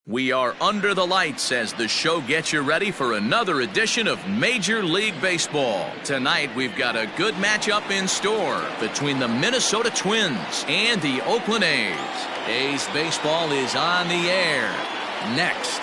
We are under the lights as the show gets you ready for another edition of Major League Baseball. Tonight, we've got a good matchup in store between the Minnesota Twins and the Oakland A's. A's baseball is on the air next.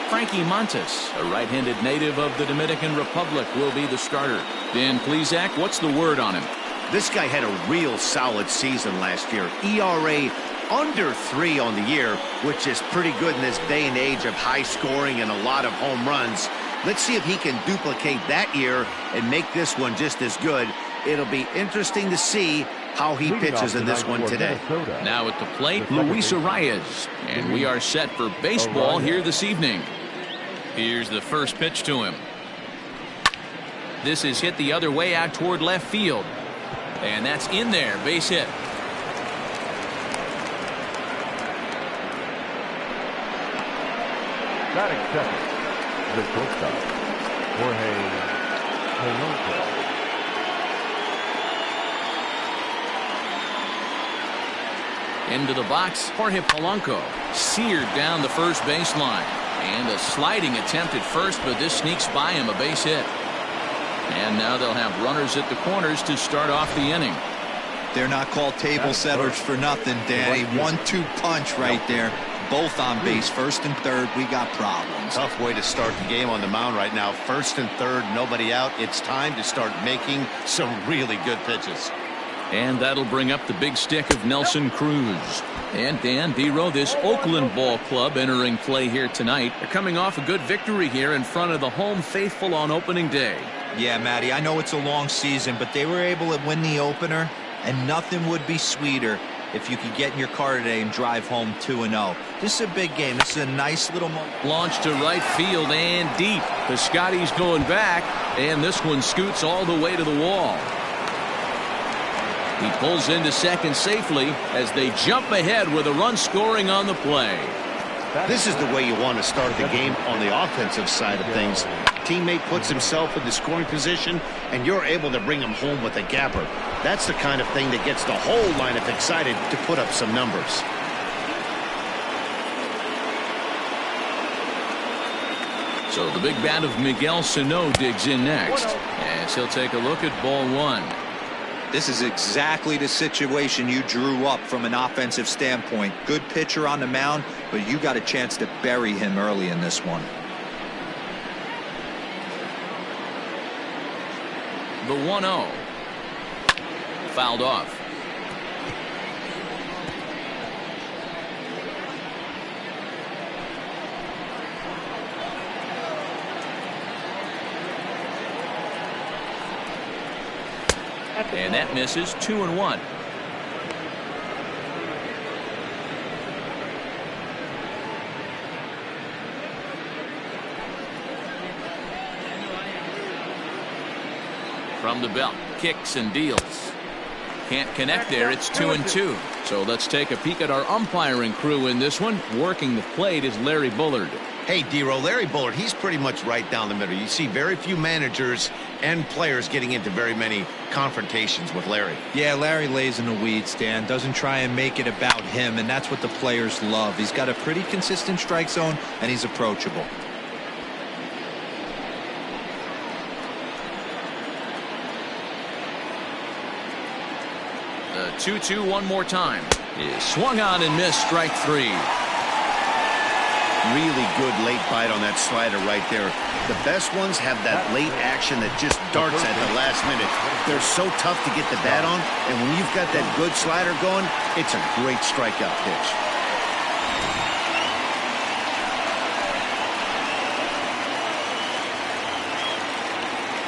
Frankie Montes, a right-handed native of the Dominican Republic, will be the starter. Dan Plesac, what's the word on him? This guy had a real solid season last year. ERA under 3 on the year, which is pretty good in this day and age of high scoring and a lot of home runs. Let's see if he can duplicate that year and make this one just as good. It'll be interesting to see how he pitches in this one today. Now at the plate, Luis Arias. And we are set for baseball here this evening. Here's the first pitch to him. This is hit the other way out toward left field. And that's in there, base hit. Batting second, the shortstop, Jorge Polanco. Into the box, Jorge Polanco seared down the first baseline. And a sliding attempt at first, but this sneaks by him, a base hit. And now they'll have runners at the corners to start off the inning. They're not called table setters for nothing, Danny. 1-2 punch right there. Both on base, first and third. We got problems. Tough way to start the game on the mound right now. First and third, nobody out. It's time to start making some really good pitches. And that'll bring up the big stick of Nelson Cruz. And Dan Dero, this Oakland ball club entering play here tonight. They're coming off a good victory here in front of the home faithful on opening day. Yeah, Matty, I know it's a long season, but they were able to win the opener, and nothing would be sweeter if you could get in your car today and drive home 2-0. This is a big game. This is a nice little moment. Launch to right field and deep. Piscotty's going back, and this one scoots all the way to the wall. He pulls into second safely as they jump ahead with a run scoring on the play. This is the way you want to start the game on the offensive side of things. Teammate puts himself in the scoring position, and you're able to bring him home with a gapper. That's the kind of thing that gets the whole lineup excited to put up some numbers. So the big bat of Miguel Sano digs in next, as he'll take a look at ball one. This is exactly the situation you drew up from an offensive standpoint. Good pitcher on the mound, but you got a chance to bury him early in this one. The 1-0. Fouled off. And that misses. 2-1. From the belt, kicks and deals. Can't connect there. It's 2-2. So let's take a peek at our umpiring crew in this one. Working the plate is Larry Bullard. Hey, Dero, Larry Bullard, he's pretty much right down the middle. You see very few managers and players getting into very many confrontations with Larry. Yeah, Larry lays in the weeds, Dan. Doesn't try and make it about him, and that's what the players love. He's got a pretty consistent strike zone, and he's approachable. The 2-2 one more time is swung on and missed. Strike three. Really good late bite on that slider right there. The best ones have that late action that just darts at the last minute. They're so tough to get the bat on, and when you've got that good slider going, it's a great strikeout pitch.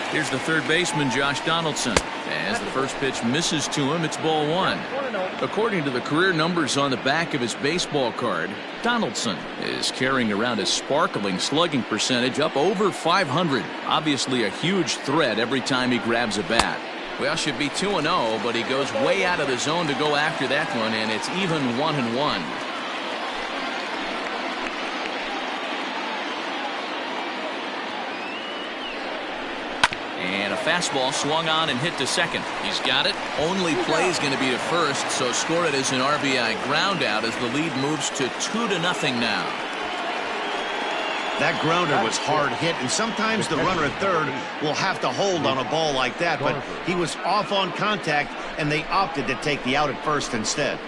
Here's the third baseman, Josh Donaldson. As the first pitch misses to him, it's ball one. According to the career numbers on the back of his baseball card, Donaldson is carrying around a sparkling slugging percentage up over 500. Obviously a huge threat every time he grabs a bat. Well, should be 2-0, but he goes way out of the zone to go after that one, and it's even 1-1. And a fastball swung on and hit to second. He's got it. Only play is going to be to first, so score it as an RBI ground out as the lead moves to 2-0 now. That grounder was hard hit, and sometimes the runner at third will have to hold on a ball like that, but he was off on contact, and they opted to take the out at first instead.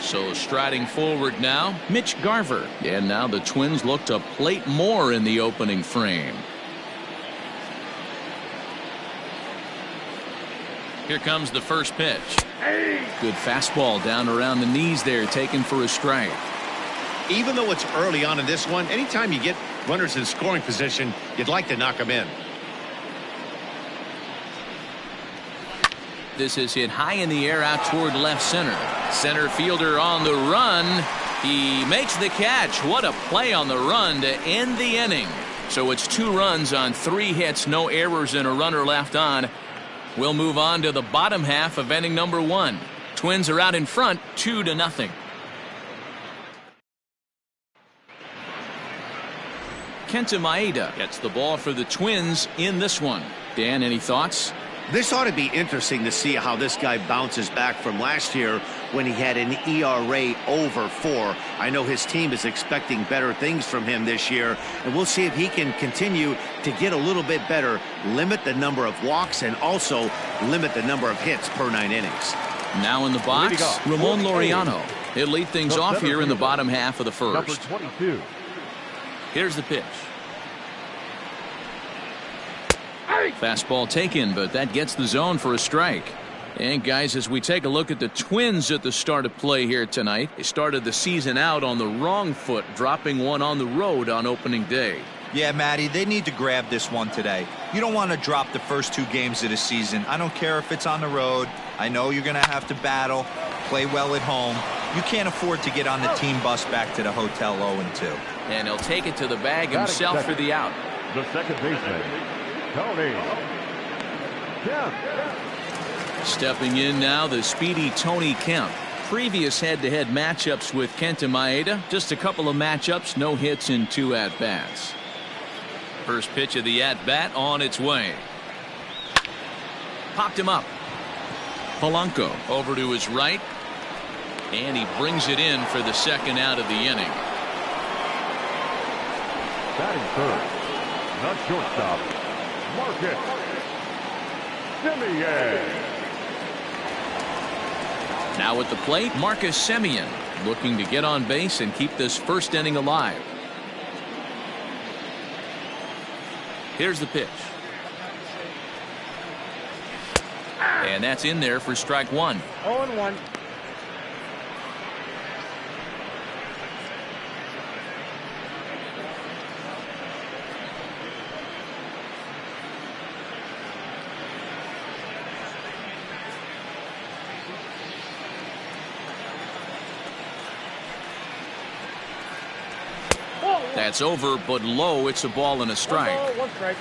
So striding forward now, Mitch Garver. And now the Twins look to plate more in the opening frame. Here comes the first pitch. Good fastball down around the knees there, taken for a strike. Even though it's early on in this one, anytime you get runners in scoring position, you'd like to knock them in. This is hit high in the air out toward left center. Center fielder on the run. He makes the catch. What a play on the run to end the inning. So it's 2 runs on 3 hits, no errors, and a runner left on. We'll move on to the bottom half of inning number 1. Twins are out in front 2-0. Kenta Maeda gets the ball for the Twins in this one. Dan, any thoughts? This ought to be interesting to see how this guy bounces back from last year when he had an ERA over 4. I know his team is expecting better things from him this year, and we'll see if he can continue to get a little bit better, limit the number of walks, and also limit the number of hits per 9 innings. Now in the box, Ramon Laureano. He'll lead things off here in the bottom half of the first. Number 22. Here's the pitch. Fastball taken, but that gets the zone for a strike. And guys, as we take a look at the Twins at the start of play here tonight, they started the season out on the wrong foot, dropping one on the road on opening day. Yeah, Matty, they need to grab this one today. You don't want to drop the first 2 games of the season. I don't care if it's on the road. I know you're going to have to battle, play well at home. You can't afford to get on the team bus back to the hotel 0-2. And he'll take it to the bag himself for the out. The second baseman, Tony Kemp. Stepping in now, the speedy Tony Kemp. Previous head-to-head matchups with Kenta Maeda, just a couple of matchups, no hits in 2 at-bats. First pitch of the at-bat on its way. Popped him up. Polanco over to his right, and he brings it in for the second out of the inning. Batting third, the shortstop, Marcus Semien. Now at the plate, Marcus Semien looking to get on base and keep this first inning alive. Here's the pitch. And that's in there for strike 1. 0-1. That's over, but low. It's a ball and a strike. 1 strike.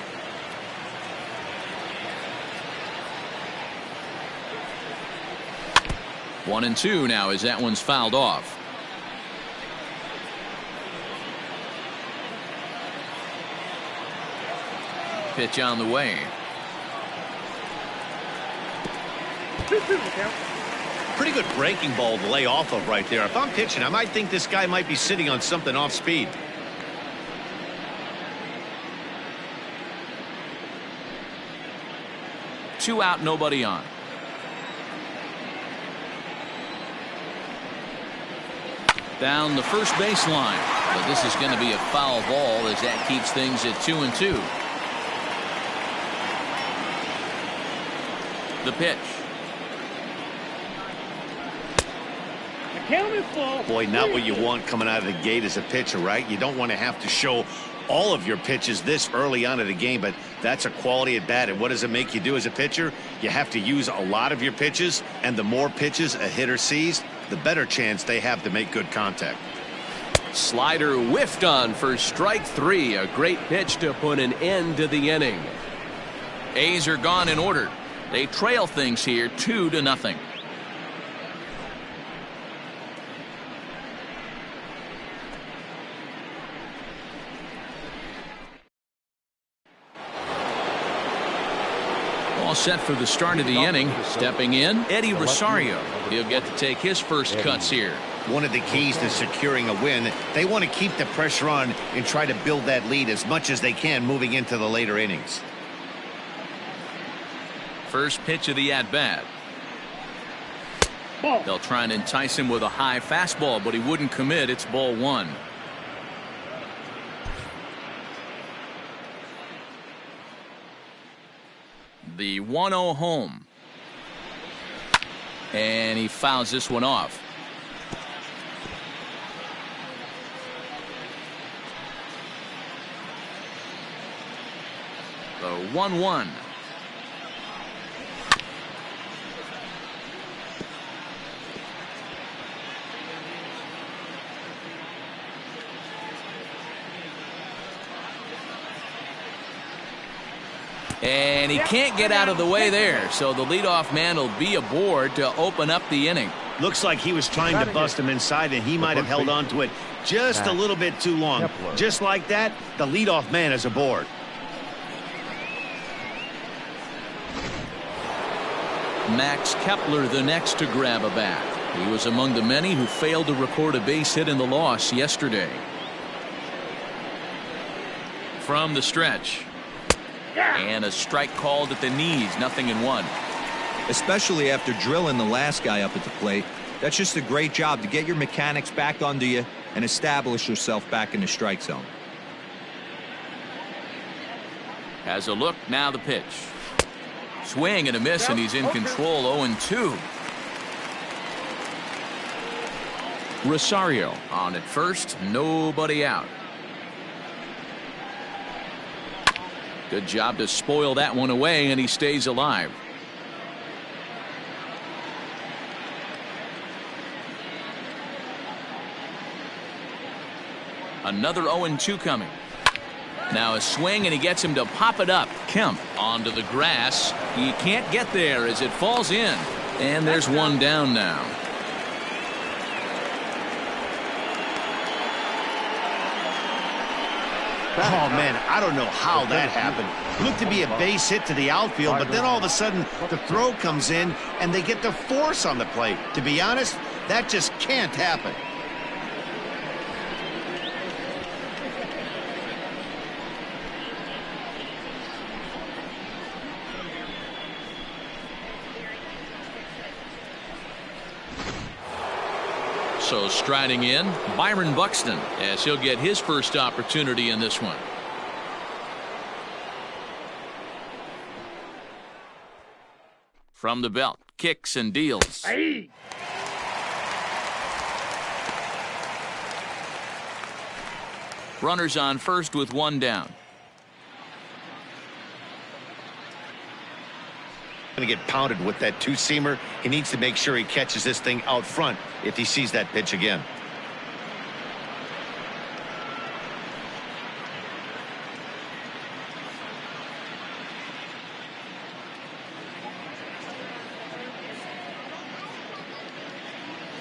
One and two now as that one's fouled off. Pitch on the way. 2-2 count. Pretty good breaking ball to lay off of right there. If I'm pitching, I might think this guy might be sitting on something off speed. Two out, nobody on. Down the first baseline, but this is going to be a foul ball as that keeps things at 2-2. The pitch. The count is full. Boy, not what you want coming out of the gate as a pitcher, right? You don't want to have to show all of your pitches this early on in the game, but that's a quality at bat. And what does it make you do as a pitcher? You have to use a lot of your pitches, and the more pitches a hitter sees, the better chance they have to make good contact. Slider whiffed on for strike 3. A great pitch to put an end to the inning. A's are gone in order. They trail things here 2-0. All set for the start of the inning. Stepping in, Eddie Rosario. He'll get to take his first cuts here. One of the keys to securing a win, they want to keep the pressure on and try to build that lead as much as they can moving into the later innings. First pitch of the at-bat. They'll try and entice him with a high fastball, but he wouldn't commit. It's ball 1. The 1-0 home. And he fouls this one off. The 1-1. And he can't get out of the way there, so the leadoff man will be aboard to open up the inning. Looks like he was trying to bust him inside, and he might have held on to it just a little bit too long. Just like that, the leadoff man is aboard. Max Kepler the next to grab a bat. He was among the many who failed to record a base hit in the loss yesterday. From the stretch. And a strike called at the knees, 0-1. Especially after drilling the last guy up at the plate. That's just a great job to get your mechanics back under you and establish yourself back in the strike zone. Has a look, now the pitch. Swing and a miss, and he's in control. 0-2. Rosario on at first, nobody out. Good job to spoil that one away, and he stays alive. Another 0-2 coming. Now a swing, and he gets him to pop it up. Kemp onto the grass. He can't get there as it falls in. And there's one down now. Oh, man, I don't know how that happened. Looked to be a base hit to the outfield, but then all of a sudden the throw comes in and they get the force on the plate. To be honest, that just can't happen. So striding in, Byron Buxton, as he'll get his first opportunity in this one. From the belt, kicks and deals. Hey. Runners on first with one down. Going to get pounded with that two-seamer. He needs to make sure he catches this thing out front if he sees that pitch again.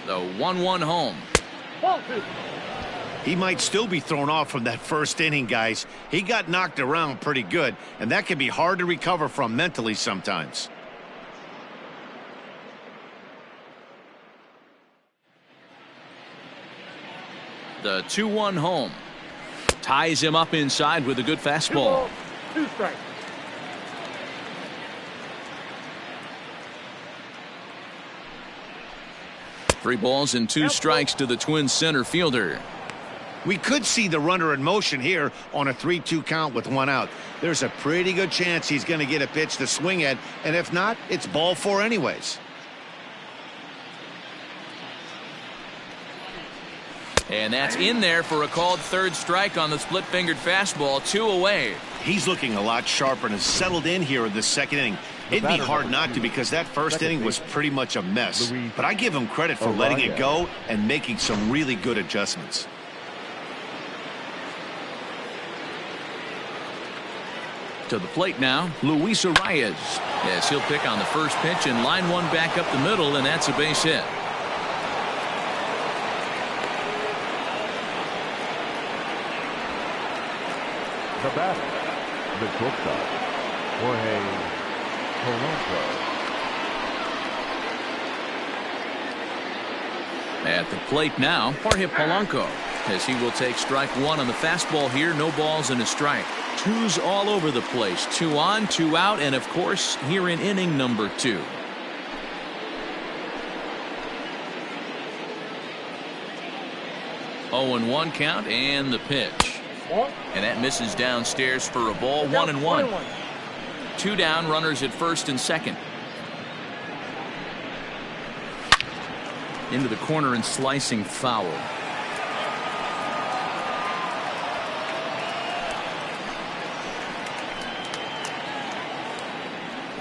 The 1-1 home. He might still be thrown off from that first inning, guys. He got knocked around pretty good, and that can be hard to recover from mentally sometimes. The 2-1 home. Ties him up inside with a good fastball. 2 strikes. Three balls and 2 strikes to the Twins center fielder. We could see the runner in motion here on a 3-2 count with 1 out. There's a pretty good chance he's going to get a pitch to swing at, and if not, it's ball 4 anyways. And that's in there for a called third strike on the split-fingered fastball. 2 away. He's looking a lot sharper and has settled in here in the second inning. It'd be hard not to because that first inning was pretty much a mess. But I give him credit for letting it go and making some really good adjustments. To the plate now, Luis Arias. Yes, he'll pick on the first pitch and line one back up the middle, and that's a base hit. The batter, the shortstop, Jorge Polanco. At the plate now, Jorge Polanco, as he will take strike one on the fastball here. No balls and a strike. Twos all over the place. 2 on, 2 out, and of course here in inning number 2. Oh, and 1 count, and the pitch. And that misses downstairs for a ball. 1-1. 2 down, runners at first and second. Into the corner and slicing foul.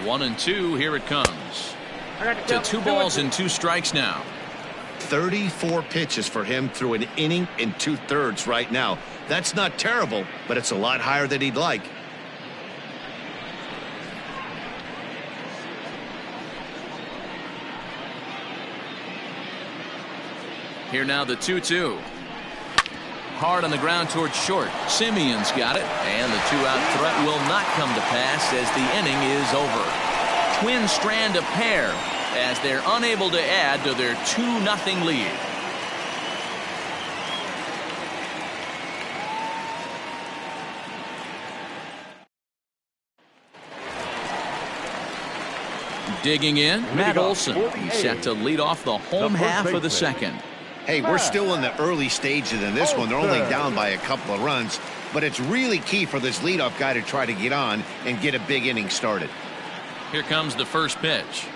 1-2. Here it comes. To 2 balls and 2 strikes now. 34 pitches for him through an inning and 2/3 right now. That's not terrible, but it's a lot higher than he'd like. Here now the 2-2. Hard on the ground towards short. Simeon's got it, and the 2-out threat will not come to pass as the inning is over. Twins strand a pair as they're unable to add to their 2-0 lead. Digging in, Matt Olson. He's set to lead off the home half of the second. Hey, we're still in the early stages in this one. They're only down by a couple of runs, but it's really key for this leadoff guy to try to get on and get a big inning started. Here comes the first pitch.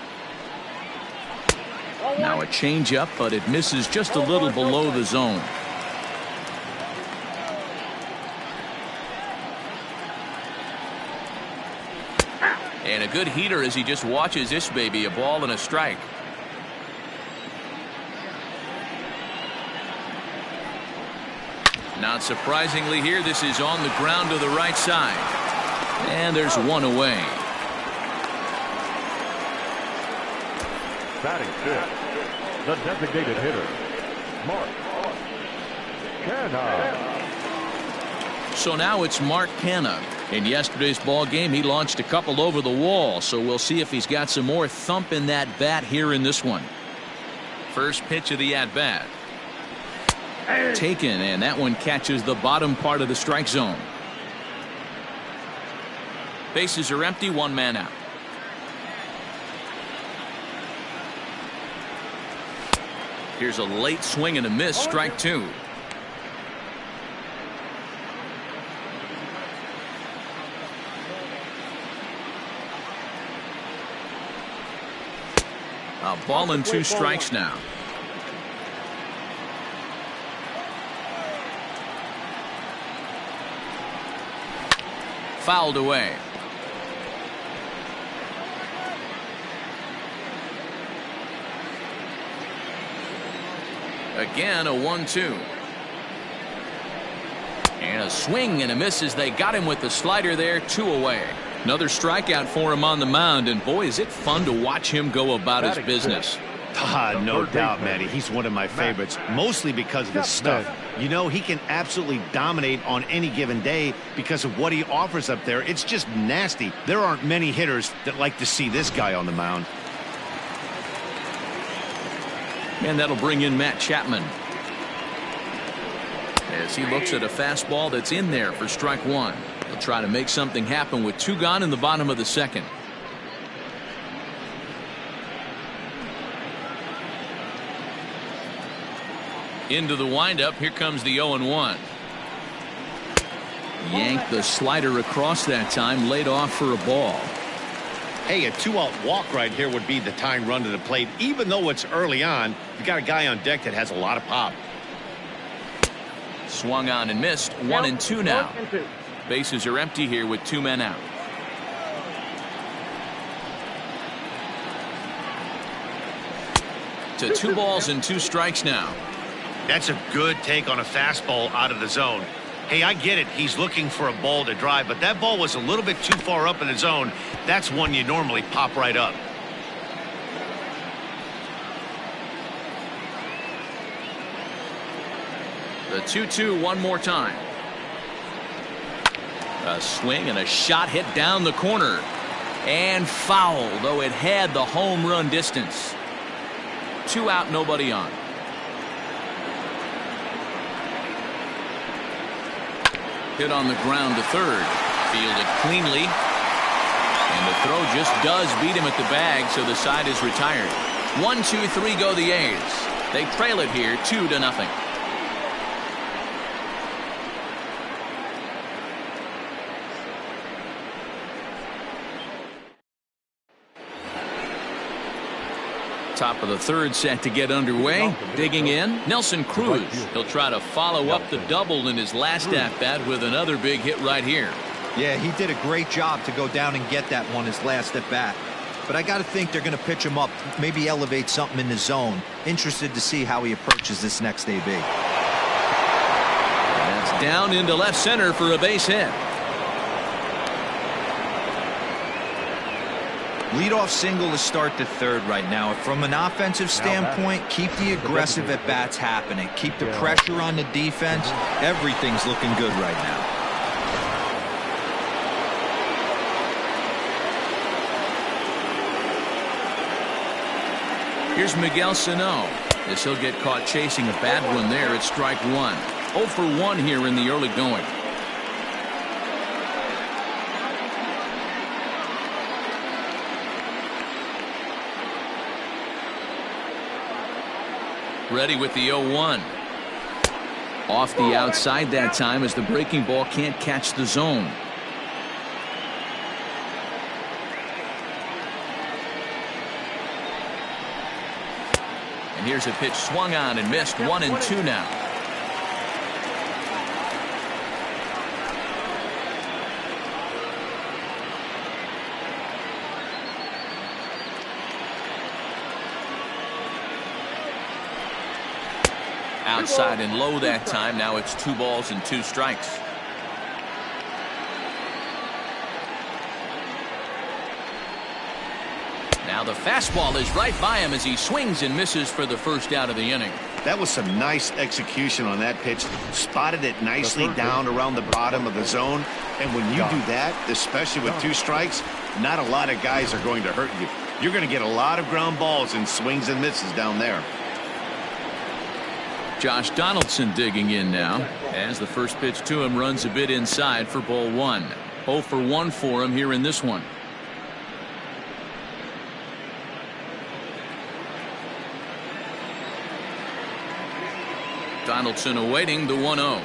Now a changeup, but it misses just a little below the zone. And a good heater as he just watches this baby. A ball and a strike. Not surprisingly here, this is on the ground to the right side. And there's one away. Batting fifth, the designated hitter, Mark Canha. So now it's Mark Canha. In yesterday's ball game, he launched a couple over the wall, so we'll see if he's got some more thump in that bat here in this one. First pitch of the at-bat. Taken, and that one catches the bottom part of the strike zone. Bases are empty, 1 man out. Here's a late swing and a miss, strike 2. A ball and 2 strikes now. Fouled away. Again, a 1-2. And a swing and a miss as they got him with the slider there. 2 away. Another strikeout for him on the mound, and boy, is it fun to watch him go about his business. No doubt, Matty. He's one of my favorites, mostly because of his stuff. You know, he can absolutely dominate on any given day because of what he offers up there. It's just nasty. There aren't many hitters that like to see this guy on the mound. And that'll bring in Matt Chapman as he looks at a fastball that's in there for strike 1. He'll try to make something happen with 2 gone in the bottom of the second. Into the windup. Here comes the 0-1. Yanked the slider across that time, laid off for a ball. Hey, a 2-out walk right here would be the time run to the plate. Even though it's early on, you got a guy on deck that has a lot of pop. Swung on and missed. 1-2 now. Bases are empty here with 2 men out. To 2 balls and 2 strikes now. That's a good take on a fastball out of the zone. Hey, I get it. He's looking for a ball to drive, but that ball was a little bit too far up in the zone. That's one you normally pop right up. The 2-2 one more time. A swing and a shot hit down the corner. And foul, though it had the home run distance. 2 out, nobody on. Hit on the ground to third. Fielded cleanly. And the throw just does beat him at the bag, so the side is retired. 1-2-3 go the A's. They trail it here 2-0. Top of the third set to get underway. Digging in, Nelson Cruz. He'll try to follow up the double in his last at-bat with another big hit right here. Yeah, he did a great job to go down and get that one his last at-bat. But I got to think they're going to pitch him up, maybe elevate something in the zone. Interested to see how he approaches this next AB. That's down into left center for a base hit. Leadoff single to start the third right now. From an offensive standpoint, keep the aggressive at-bats happening. Keep the pressure on the defense. Everything's looking good right now. Here's Miguel Sano. As he'll get caught chasing a bad one there at strike 1. 0 for 1 here in the early going. Ready with the 0-1. Off the outside that time as the breaking ball can't catch the zone. And here's a pitch swung on and missed. 1-2 now. Outside and low that time. Now it's 2 balls and 2 strikes. Now the fastball is right by him as he swings and misses for the first out of the inning. That was some nice execution on that pitch. Spotted it nicely down around the bottom of the zone. And when you do that, especially with 2 strikes, not a lot of guys are going to hurt you. You're going to get a lot of ground balls and swings and misses down there. Josh Donaldson digging in now as the first pitch to him runs a bit inside for ball 1. 0 for 1 for him here in this one. Donaldson awaiting the 1-0.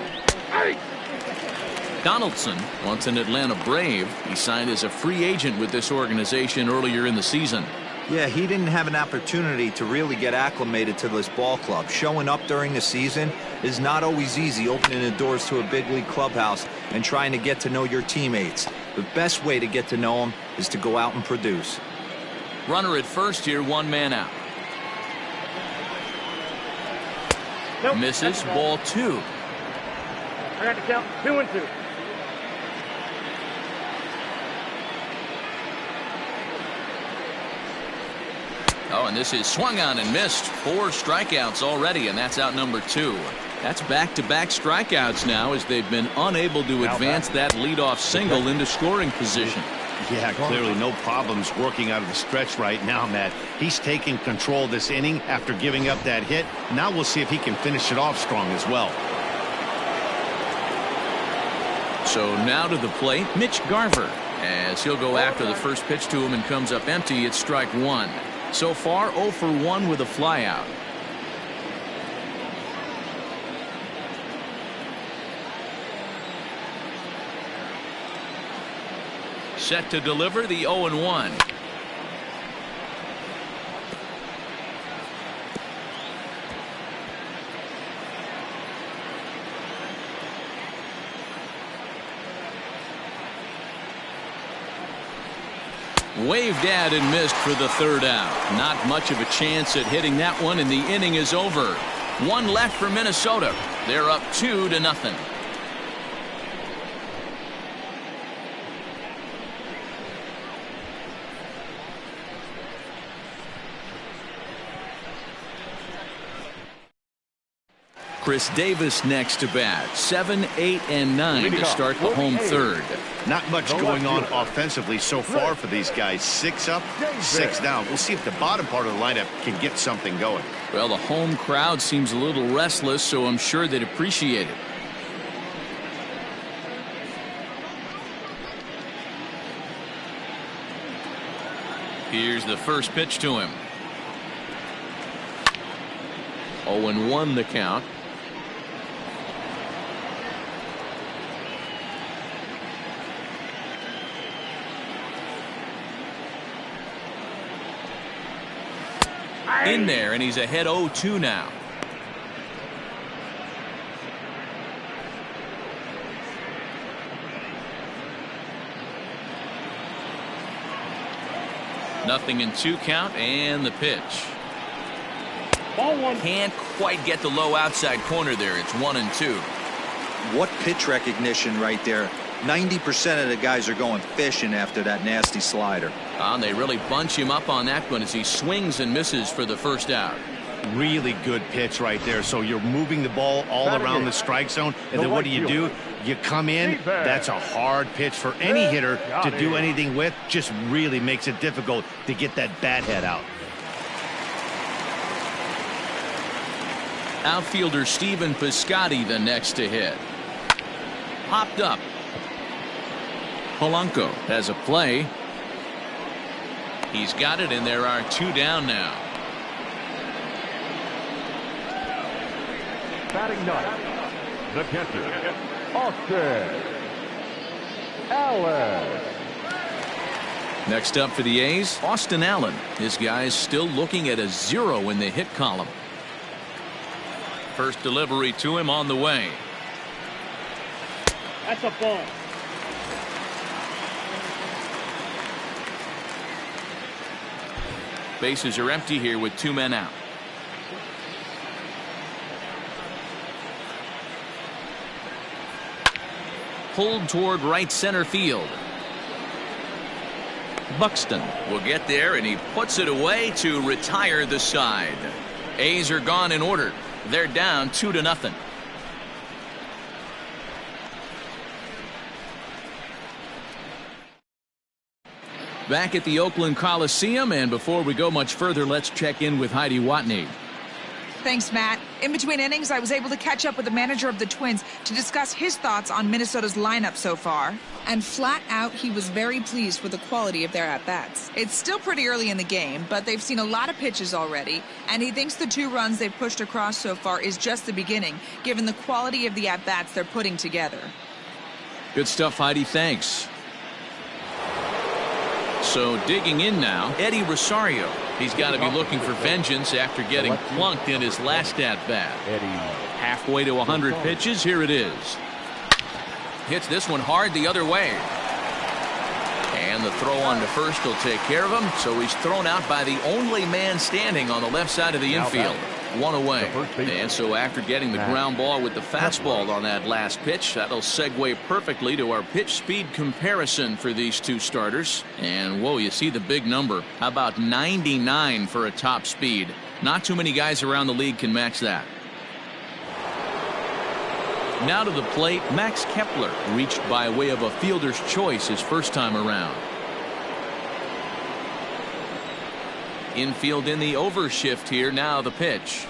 Donaldson, once an Atlanta Brave, he signed as a free agent with this organization earlier in the season. Yeah, he didn't have an opportunity to really get acclimated to this ball club. Showing up during the season is not always easy, opening the doors to a big league clubhouse and trying to get to know your teammates. The best way to get to know them is to go out and produce. Runner at first here, 1 man out. Nope, misses. Ball 2. I got to count 2-2. Oh, and this is swung on and missed. 4 strikeouts already, and that's out number 2. That's back-to-back strikeouts now as they've been unable to advance that leadoff single into scoring position. Yeah, clearly no problems working out of the stretch right now, Matt. He's taking control this inning after giving up that hit. Now we'll see if he can finish it off strong as well. So now to the plate, Mitch Garver, as he'll go after the first pitch to him and comes up empty. It's strike 1. So far 0 for 1 with a flyout. Set to deliver the 0-1. Waved at and missed for the third out. Not much of a chance at hitting that one, and the inning is over. 1 left for Minnesota. They're up 2-0. Chris Davis next to bat. 7, 8, and 9 to start the home third. Not much going on offensively so far for these guys. 6 up, 6 down. We'll see if the bottom part of the lineup can get something going. Well, the home crowd seems a little restless, so I'm sure they'd appreciate it. Here's the first pitch to him. 0-1 the count. In there, and he's ahead 0-2 now. Nothing in 2 count, and the pitch. Ball 1. Can't quite get the low outside corner there. It's 1-2. What pitch recognition right there. 90% of the guys are going fishing after that nasty slider. And they really bunch him up on that one as he swings and misses for the first out. Really good pitch right there. So you're moving the ball all around the strike zone, and then what do? You come in. That's a hard pitch for any hitter to do anything with. Just really makes it difficult to get that bat head out. Outfielder Stephen Piscotty the next to hit. Popped up. Polanco has a play. He's got it, and there are 2 down now. Batting ninth, the catcher, Austin Allen. Next up for the A's, Austin Allen. This guy's still looking at a 0 in the hit column. First delivery to him on the way. That's a ball. Bases are empty here with 2 men out. Pulled toward right center field. Buxton will get there, and he puts it away to retire the side. A's are gone in order. They're down 2-0. Back at the Oakland Coliseum, and before we go much further, let's check in with Heidi Watney. Thanks, Matt. In between innings, I was able to catch up with the manager of the Twins to discuss his thoughts on Minnesota's lineup so far. And flat out, he was very pleased with the quality of their at-bats. It's still pretty early in the game, but they've seen a lot of pitches already, and he thinks the 2 runs they've pushed across so far is just the beginning, given the quality of the at-bats they're putting together. Good stuff, Heidi. Thanks. So digging in now, Eddie Rosario. He's got to be looking for vengeance after getting plunked in his last at-bat. Halfway to 100 pitches. Here it is. Hits this one hard the other way. And the throw on to first will take care of him. So he's thrown out by the only man standing on the left side of the infield. 1 away. And so after getting the ground ball with the fastball on that last pitch, that'll segue perfectly to our pitch speed comparison for these 2 starters. And whoa, you see the big number. How about 99 for a top speed? Not too many guys around the league can match that. Now to the plate, Max Kepler reached by way of a fielder's choice his first time around. Infield in the overshift here. Now the pitch.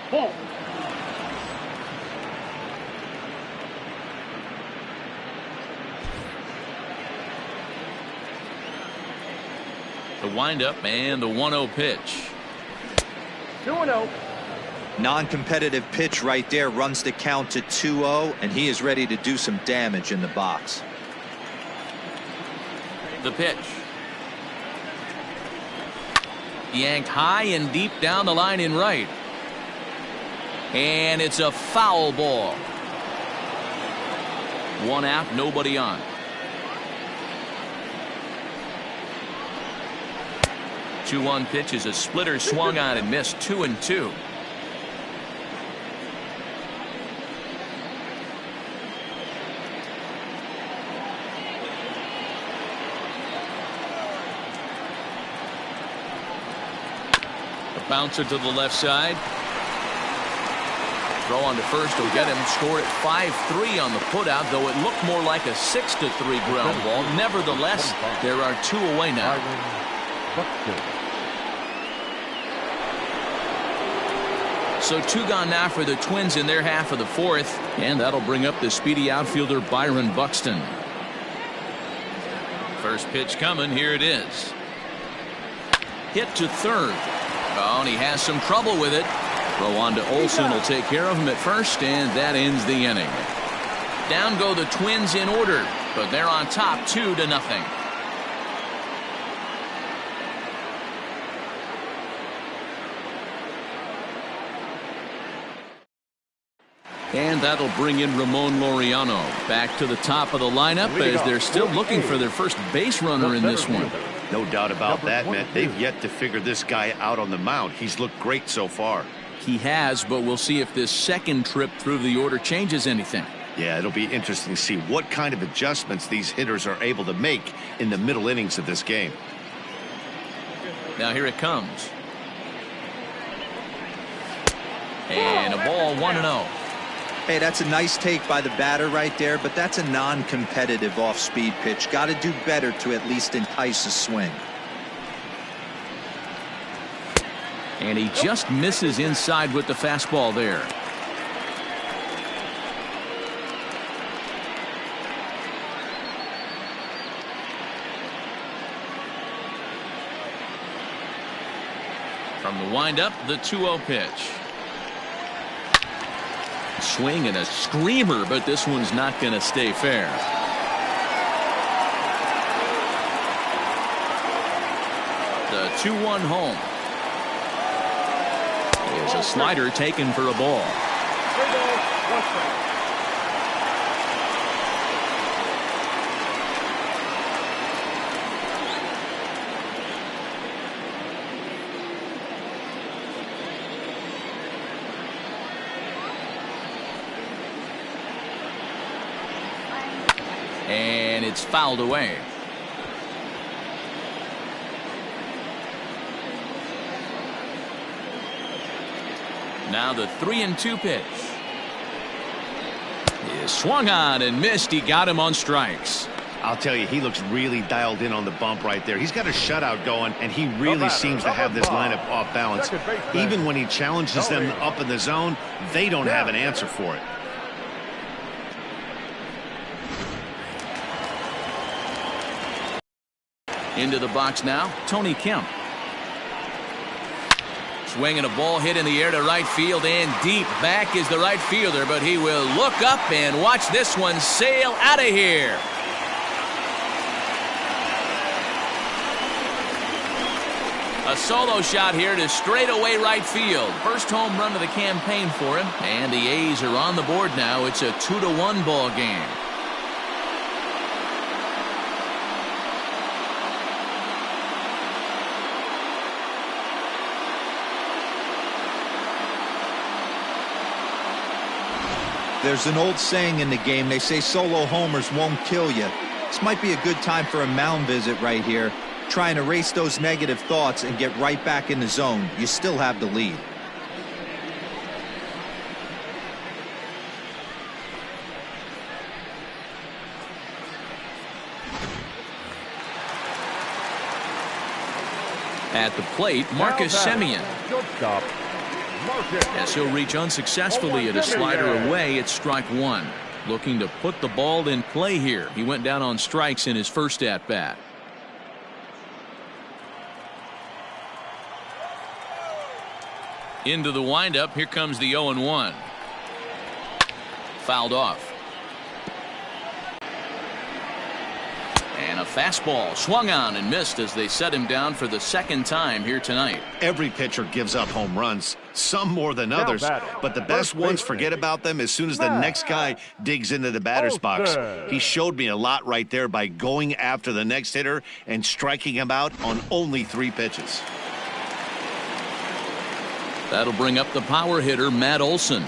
Ball. The windup and the 1-0 pitch. 2-0. Non-competitive pitch right there, runs the count to 2-0, and he is ready to do some damage in the box. The pitch. Yanked high and deep down the line in right. And it's a foul ball. 1 out, nobody on. 2-1 pitch is a splitter swung on and missed. 2-2. Bouncer to the left side. Throw on to first will get him. Scored at 5-3 on the putout, though it looked more like a 6-3 ground ball. Nevertheless, there are 2 away now. So 2 gone now for the Twins in their half of the 4th, and that'll bring up the speedy outfielder Byron Buxton. First pitch coming. Here it is. Hit to third. Oh, and he has some trouble with it. Throw on to Olsen will take care of him at first, and that ends the inning. Down go the Twins in order, but they're on top 2-0. And that'll bring in Ramon Laureano back to the top of the lineup as they're still looking for their first base runner in this one. No doubt about that, Matt. They've yet to figure this guy out on the mound. He's looked great so far. He has, but we'll see if this second trip through the order changes anything. Yeah, it'll be interesting to see what kind of adjustments these hitters are able to make in the middle innings of this game. Now here it comes. And a ball 1-0. Hey, that's a nice take by the batter right there, but that's a non-competitive off-speed pitch. Got to do better to at least entice a swing. And he just misses inside with the fastball there. From the windup, the 2-0 pitch. Swing and a screamer, but this one's not going to stay fair. The 2-1 home. Here's a slider taken for a ball. And it's fouled away. Now the 3-2 pitch. He is swung on and missed. He got him on strikes. I'll tell you, he looks really dialed in on the bump right there. He's got a shutout going, and he really seems to have this lineup off balance. Even when he challenges them up in the zone, they don't have an answer for it. Into the box now, Tony Kemp. Swinging a ball hit in the air to right field and deep. Back is the right fielder, but he will look up and watch this one sail out of here. A solo shot here to straightaway right field. First home run of the campaign for him, and the A's are on the board now. It's a 2-1 ball game. There's an old saying in the game. They say solo homers won't kill you. This might be a good time for a mound visit right here. Try and erase those negative thoughts and get right back in the zone. You still have the lead. At the plate, Marcus Semien. As he'll reach unsuccessfully at a slider away, it's strike one. Looking to put the ball in play here. He went down on strikes in his first at bat. Into the windup. Here comes the 0-1. Fouled off. And a fastball swung on and missed as they set him down for the second time here tonight. Every pitcher gives up home runs, some more than others, but the best ones forget about them as soon as the next guy digs into the batter's box. He showed me a lot right there by going after the next hitter and striking him out on only 3 pitches. That'll bring up the power hitter, Matt Olson.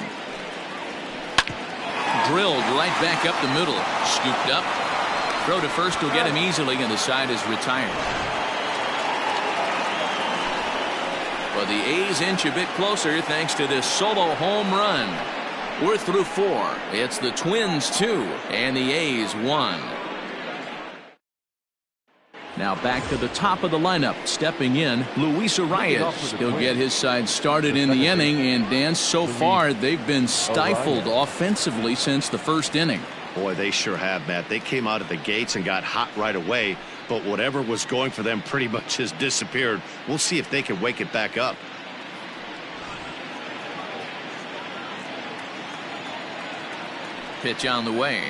Drilled right back up the middle. Scooped up. Throw to first will get him easily, and the side is retired. Well, the A's inch a bit closer thanks to this solo home run. We're through 4. It's the Twins 2 and the A's 1. Now back to the top of the lineup. Stepping in, Luis Arias. He'll get his side started in the inning. And Dan, so far they've been stifled offensively since the first inning. Boy, they sure have, Matt. They came out of the gates and got hot right away. But whatever was going for them pretty much has disappeared. We'll see if they can wake it back up. Pitch on the way.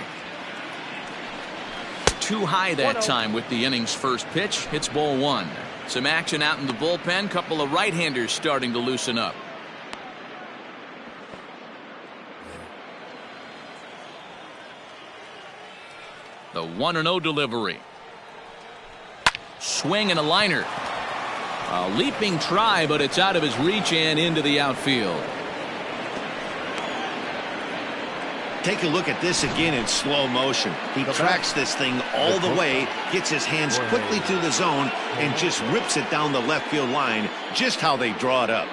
Too high that time with the inning's first pitch. It's ball 1. Some action out in the bullpen. Couple of right-handers starting to loosen up. The 1-0 delivery. Swing and a liner. A leaping try, but it's out of his reach and into the outfield. Take a look at this again in slow motion. He tracks this thing all the way, gets his hands quickly through the zone, and just rips it down the left field line, just how they draw it up.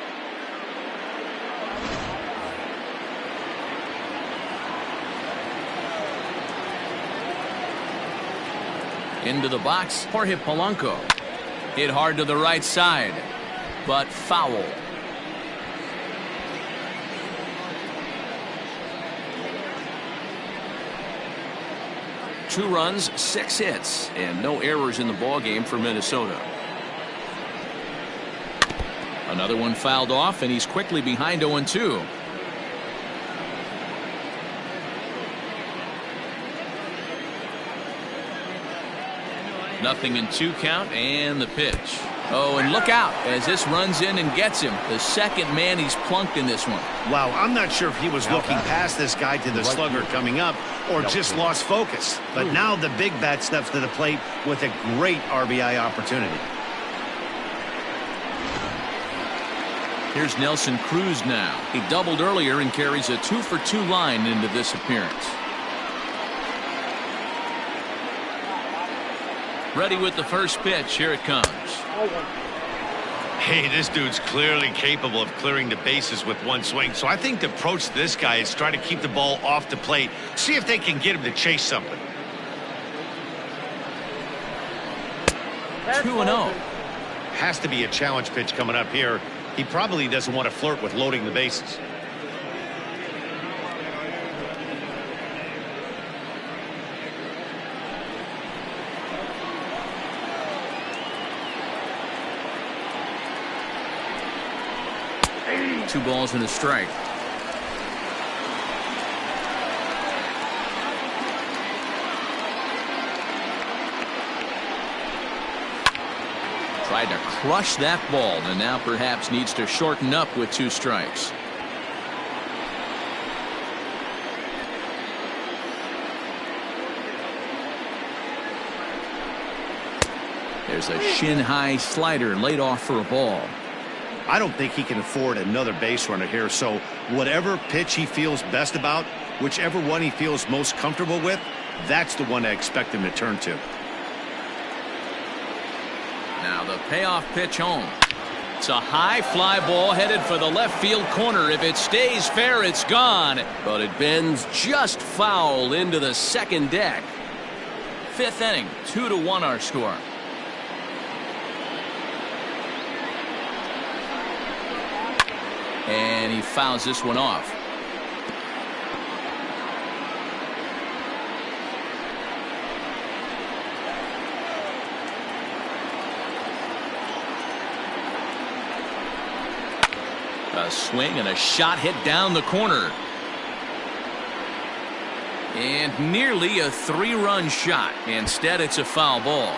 Into the box, Jorge Polanco. Hit hard to the right side, but foul. Two runs, 6 hits, and no errors in the ballgame for Minnesota. Another one fouled off, and he's quickly behind 0-2. Nothing in 2 count, and the pitch. Oh, and look out as this runs in and gets him. The second man he's plunked in this one. Wow, I'm not sure if he was looking past this guy to the slugger coming up or just lost focus. But now the big bat steps to the plate with a great RBI opportunity. Here's Nelson Cruz now. He doubled earlier and carries a 2-for-2 line into this appearance. Ready with the first pitch. Here it comes. Hey, this dude's clearly capable of clearing the bases with one swing. So I think the approach to this guy is try to keep the ball off the plate. See if they can get him to chase something. 2-0. Has to be a challenge pitch coming up here. He probably doesn't want to flirt with loading the bases. Two balls and a strike. Tried to crush that ball and now perhaps needs to shorten up with 2 strikes. There's a shin-high slider laid off for a ball. I don't think he can afford another base runner here, so whatever pitch he feels best about, whichever one he feels most comfortable with, that's the one I expect him to turn to. Now the payoff pitch home. It's a high fly ball headed for the left field corner. If it stays fair, it's gone, but it bends just foul into the second deck. 5th inning, 2-1 our score. And he fouls this one off. A swing and a shot hit down the corner. And nearly a 3-run shot. Instead, it's a foul ball.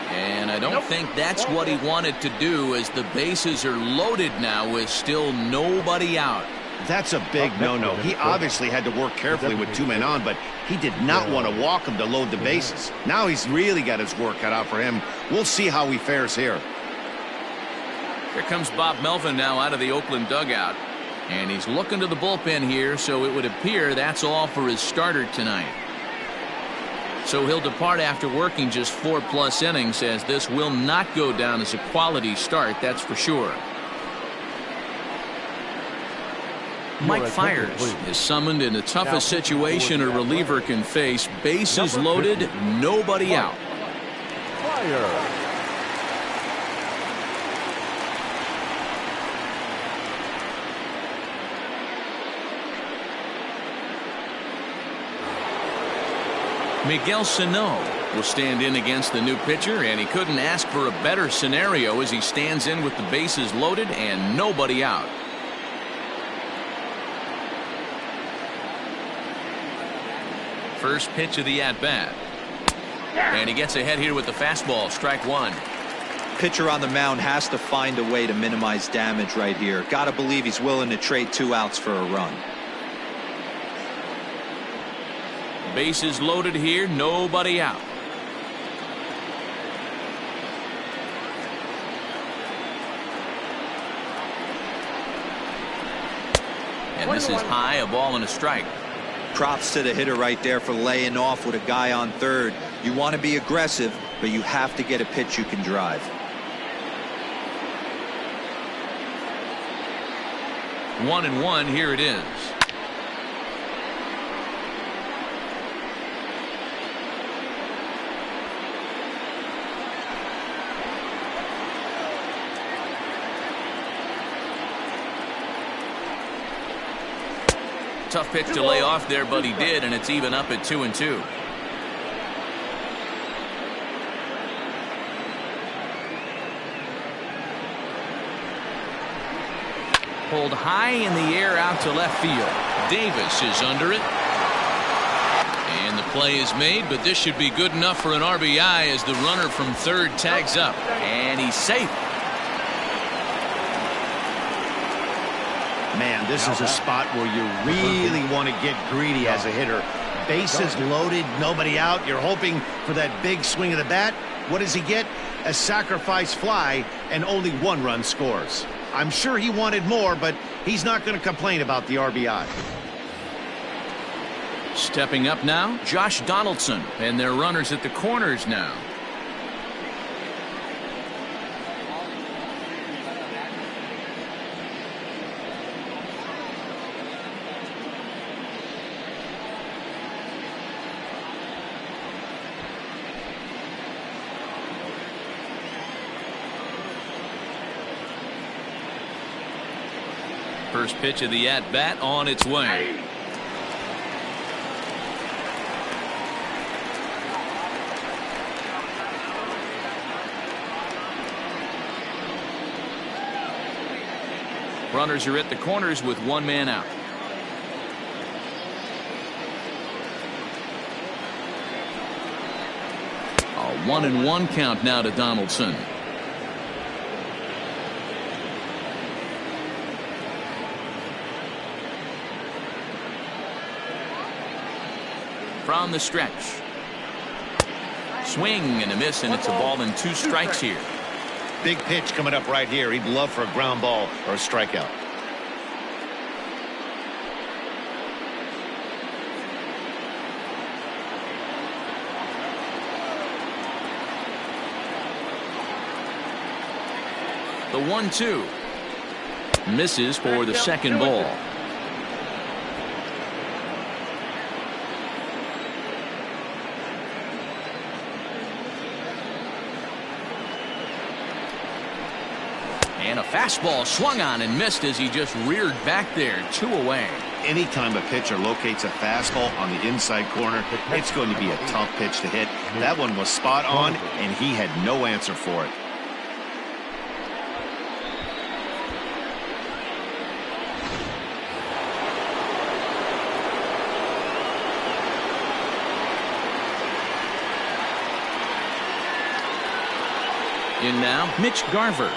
And I don't think that's what he wanted to do, as the bases are loaded now with still nobody out. That's a big no-no. He obviously had to work carefully with 2 men on, but he did not want to walk him to load the bases. Now he's really got his work cut out for him. We'll see how he fares here. Here comes Bob Melvin now out of the Oakland dugout. And he's looking to the bullpen here, so it would appear that's all for his starter tonight. So he'll depart after working just 4+ innings, as this will not go down as a quality start, that's for sure. Mike Fiers is summoned in the toughest situation a reliever can face. Bases loaded, nobody out. Miguel Sano will stand in against the new pitcher, and he couldn't ask for a better scenario as he stands in with the bases loaded and nobody out. First pitch of the at-bat. And he gets ahead here with the fastball. Strike one. Pitcher on the mound has to find a way to minimize damage right here. Got to believe he's willing to trade 2 outs for a run. Bases loaded here, nobody out. And this is high, a ball and a strike. Props to the hitter right there for laying off with a guy on third. You want to be aggressive, but you have to get a pitch you can drive. 1-1, here it is. Tough pitch to lay off there, but he did, and it's even up at 2-2. Pulled high in the air out to left field. Davis is under it. And the play is made, but this should be good enough for an RBI as the runner from third tags up. And he's safe. Man, this is a spot where you really want to get greedy as a hitter. Bases loaded, nobody out. You're hoping for that big swing of the bat. What does he get? A sacrifice fly, and only 1 run scores. I'm sure he wanted more, but he's not going to complain about the RBI. Stepping up now, Josh Donaldson, and their runners at the corners now. First pitch of the at-bat on its way. Runners are at the corners with 1 man out. A 1-1 count now to Donaldson. From the stretch. Swing and a miss, and it's a ball and 2 strikes here. Big pitch coming up right here. He'd love for a ground ball or a strikeout. The 1-2. Misses for the second ball. And a fastball swung on and missed as he just reared back there. 2 away. Anytime a pitcher locates a fastball on the inside corner, it's going to be a tough pitch to hit. That one was spot on, and he had no answer for it. In now, Mitch Garver,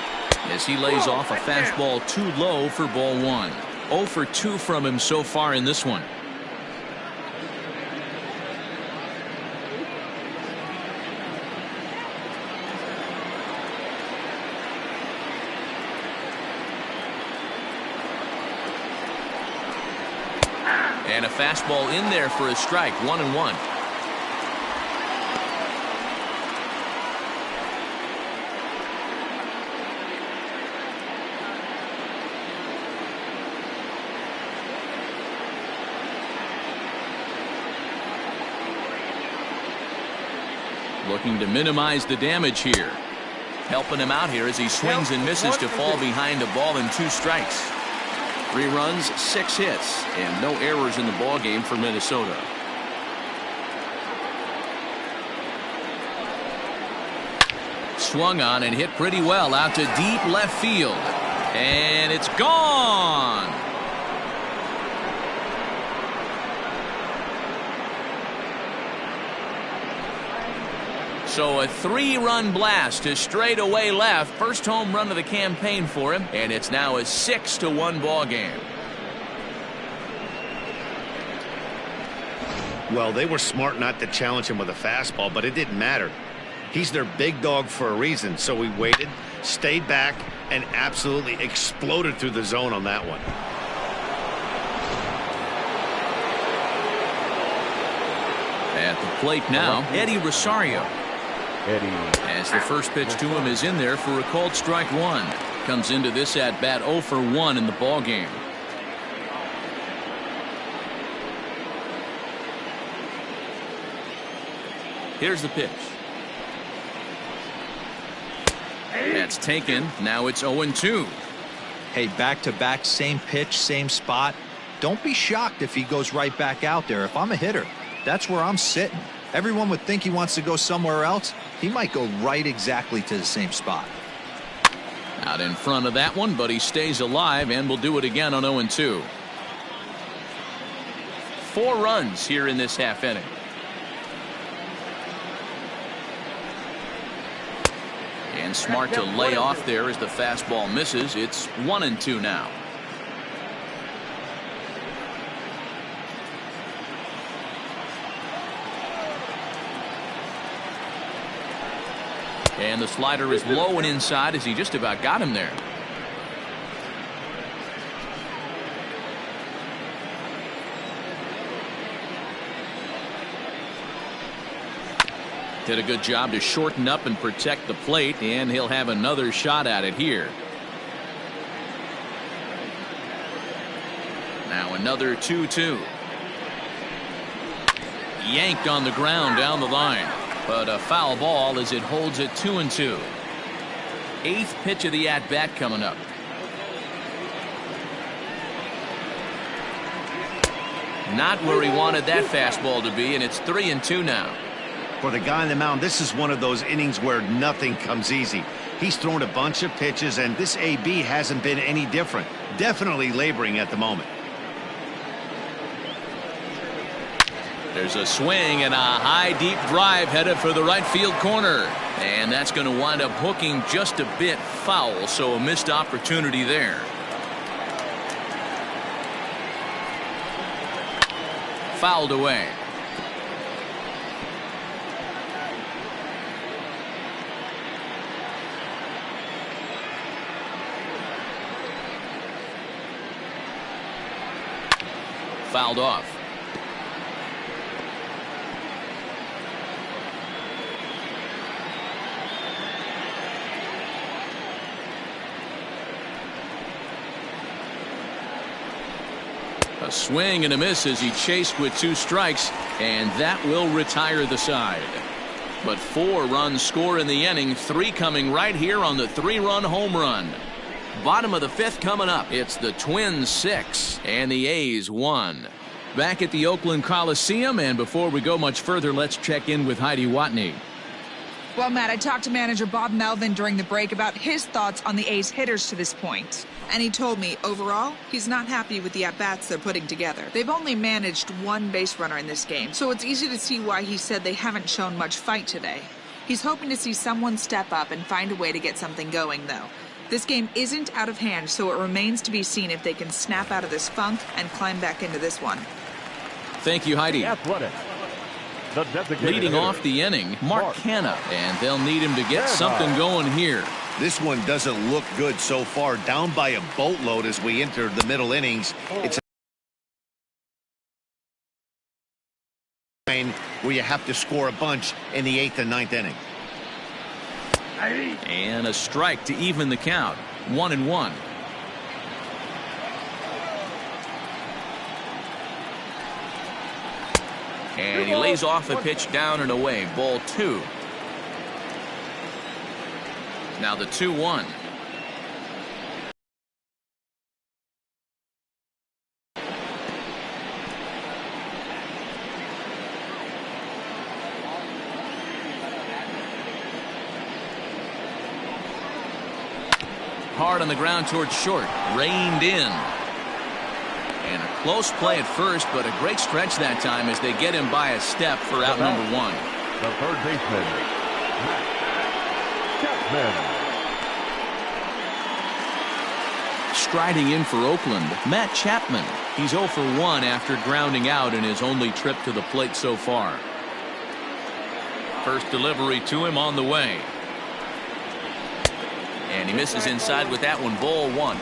as he lays off a fastball too low for ball 1. 0 for 2 from him so far in this one. And a fastball in there for a strike. 1-1. Looking to minimize the damage here. Helping him out here as he swings and misses to fall behind a ball and 2 strikes. 3 runs, 6 hits, and no errors in the ball game for Minnesota. Swung on and hit pretty well out to deep left field. And it's gone. So a 3-run blast to straightaway left. First home run of the campaign for him. And it's now a 6-1 ball game. Well, they were smart not to challenge him with a fastball, but it didn't matter. He's their big dog for a reason, so he waited, stayed back, and absolutely exploded through the zone on that one. At the plate now, Eddie Rosario. As the first pitch to him is in there for a called strike 1. Comes into this at bat 0 for 1 in the ball game. Here's the pitch. That's taken. Now it's 0-2. Hey, back-to-back, same pitch, same spot. Don't be shocked if he goes right back out there. If I'm a hitter, that's where I'm sitting. Everyone would think he wants to go somewhere else. He might go right exactly to the same spot. Out in front of that one, but he stays alive and will do it again on 0-2. 4 runs here in this half inning. And smart to lay off there as the fastball misses. It's 1-2 now. And the slider is low and inside as he just about got him there. Did a good job to shorten up and protect the plate, and he'll have another shot at it here. Now another 2-2. Yanked on the ground down the line, but a foul ball as it holds it 2-2. 8th pitch of the at-bat coming up. Not where he wanted that fastball to be, and it's 3-2 now. For the guy on the mound, this is one of those innings where nothing comes easy. He's thrown a bunch of pitches, and this AB hasn't been any different. Definitely laboring at the moment. There's a swing and a high deep drive headed for the right field corner. And that's going to wind up hooking just a bit foul, so a missed opportunity there. Fouled away. Fouled off. A swing and a miss as he chased with 2 strikes, and that will retire the side. But 4 runs score in the inning, 3 coming right here on the 3-run home run. Bottom of the 5th coming up. It's the Twins 6 and the A's 1. Back at the Oakland Coliseum, and before we go much further, let's check in with Heidi Watney. Well, Matt, I talked to manager Bob Melvin during the break about his thoughts on the A's hitters to this point. And he told me, overall, he's not happy with the at-bats they're putting together. They've only managed 1 base runner in this game, so it's easy to see why he said they haven't shown much fight today. He's hoping to see someone step up and find a way to get something going, though. This game isn't out of hand, so it remains to be seen if they can snap out of this funk and climb back into this one. Thank you, Heidi. Leading off the inning, Mark Canha, and they'll need him to get something going here. This one doesn't look good so far. Down by a boatload as we enter the middle innings. It's a where you have to score a bunch in the 8th and 9th inning. And a strike to even the count. 1-1. And he lays off the pitch down and away. Ball 2. Now the 2-1. Hard on the ground towards short. Reined in. And a close play at first, but a great stretch that time as they get him by a step for out number 1. The third baseman, Matt Chapman. Striding in for Oakland, Matt Chapman. He's 0 for 1 after grounding out in his only trip to the plate so far. First delivery to him on the way. And he misses inside with that one. Ball 1.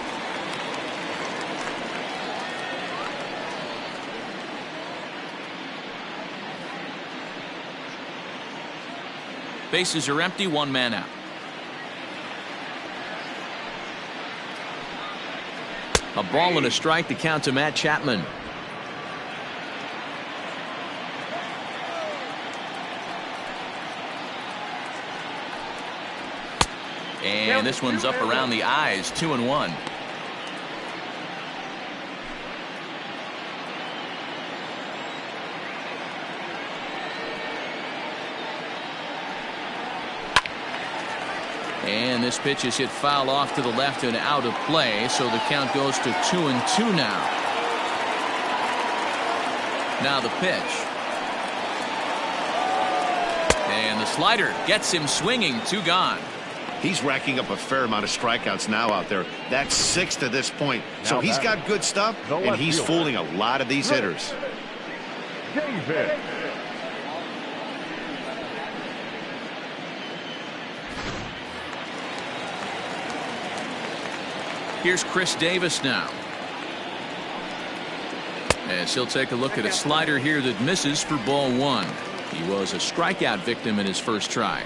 Bases are empty, 1 man out. A ball and a strike to count to Matt Chapman. And this one's up around the eyes. 2-1. And this pitch is hit foul off to the left and out of play, so the count goes to 2-2 now. Now the pitch. And the slider gets him swinging. 2 gone. He's racking up a fair amount of strikeouts now out there. That's 6 to this point. So he's got good stuff, and he's fooling a lot of these hitters. David. Here's Chris Davis now. As he'll take a look at a slider here that misses for ball 1. He was a strikeout victim in his first try.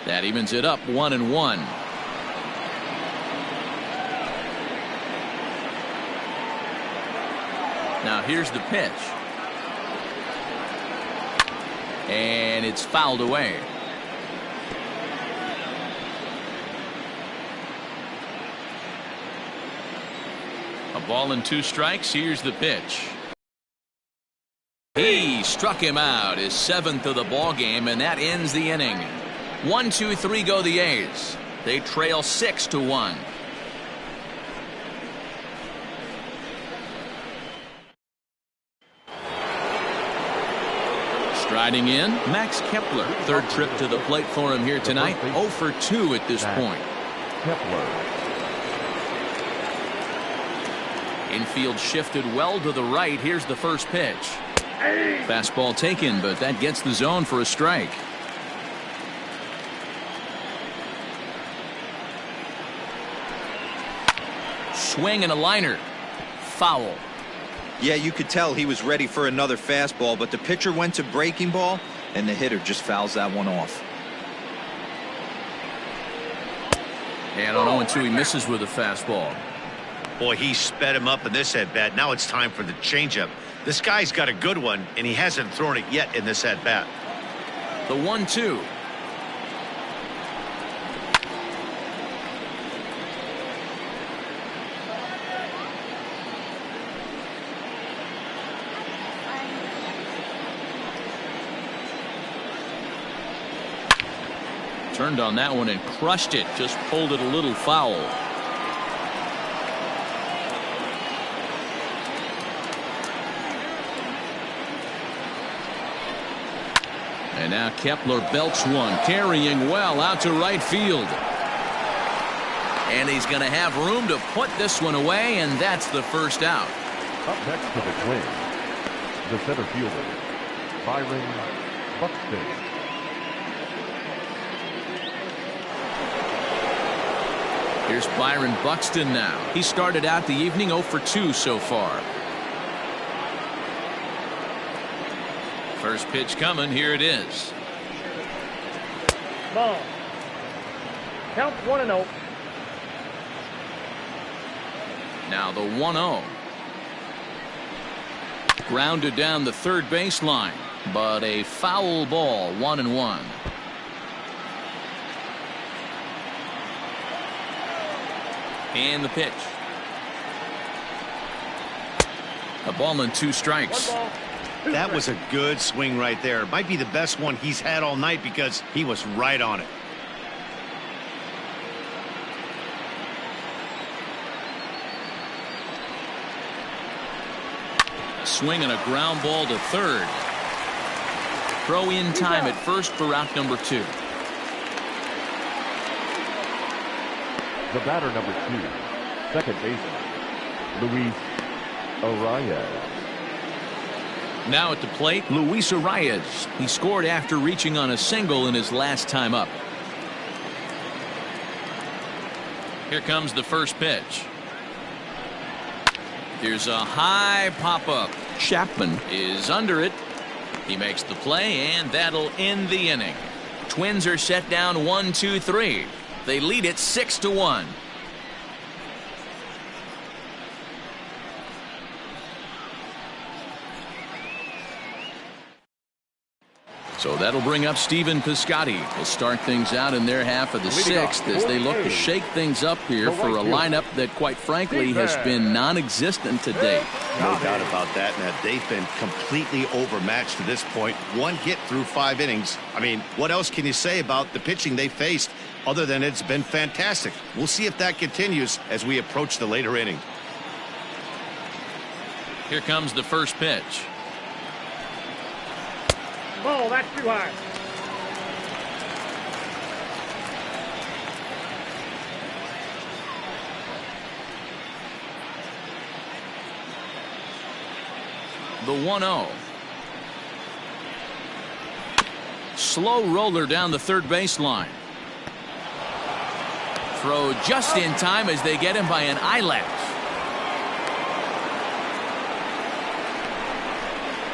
That evens it up 1-1. Now here's the pitch. And it's fouled away. A ball and 2 strikes. Here's the pitch. He struck him out, his 7th of the ball game, and that ends the inning. 1, 2, 3 go the A's. They trail 6-1. Striding in, Max Kepler. 3rd trip to the plate for him here tonight. 0 for 2 at this point. Kepler. Infield shifted well to the right. Here's the first pitch. Fastball taken, but that gets the zone for a strike. Swing and a liner. Foul. Yeah, you could tell he was ready for another fastball, but the pitcher went to breaking ball, and the hitter just fouls that one off. And on 0-2, he misses with a fastball. Boy, he sped him up in this at-bat. Now it's time for the changeup. This guy's got a good one, and he hasn't thrown it yet in this at-bat. The 1-2. Turned on that one and crushed it. Just pulled it a little foul. And now Kepler belts one, carrying well out to right field. And he's going to have room to put this one away, and that's the first out. Up next for the Twins, the center fielder, Byron Buxton. Here's Byron Buxton now. He started out the evening 0 for 2 so far. First pitch coming. Here it is. Ball. Count 1-0. Now the 1-0. Grounded down the third baseline, but a foul ball, 1-1. And the pitch. A ball and 2 strikes. That was a good swing right there. Might be the best one he's had all night because he was right on it. Swing and a ground ball to third. Throw in time at first for out number 2. The batter, number 2, second baseman, Luis Arias. Now at the plate, Luis Arias. He scored after reaching on a single in his last time up. Here comes the first pitch. Here's a high pop-up. Chapman is under it. He makes the play, and that'll end the inning. Twins are set down 1-2-3. They lead it 6-1. So that'll bring up Stephen Piscotty. Will start things out in their half of the 6th as they look to shake things up here for a lineup that, quite frankly, has been non-existent to date. No doubt about that. Now, they've been completely overmatched to this point. 1 hit through 5 innings. I mean, what else can you say about the pitching they faced other than it's been fantastic? We'll see if that continues as we approach the later inning. Here comes the first pitch. Ball, that's too high. The 1-0. Slow roller down the third baseline. Throw just in time as they get him by an eyelash.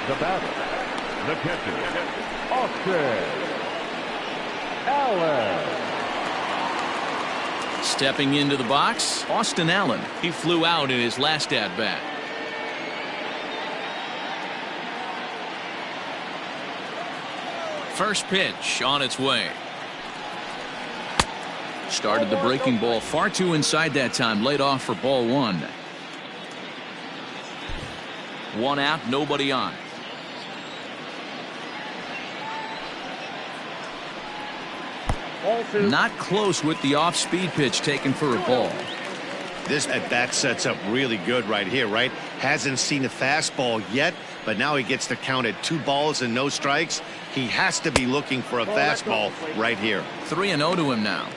The batter, the catcher, Austin Allen. Stepping into the box, Austin Allen. He flew out in his last at-bat. First pitch on its way. Started the breaking ball far too inside that time. Laid off for ball 1. 1 out, nobody on. Not close with the off-speed pitch taken for a ball. This at-bat sets up really good right here, right? Hasn't seen a fastball yet, but now he gets to count at 2 balls and no strikes. He has to be looking for a fastball right here. 3-0 to him now.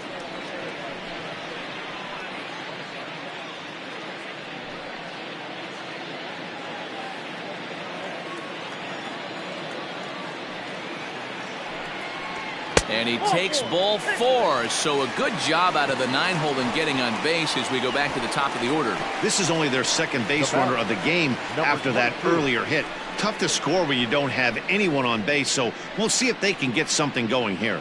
And he takes ball 4. So a good job out of the 9-hole in getting on base as we go back to the top of the order. This is only their second base runner of the game after that earlier hit. Tough to score when you don't have anyone on base, so we'll see if they can get something going here.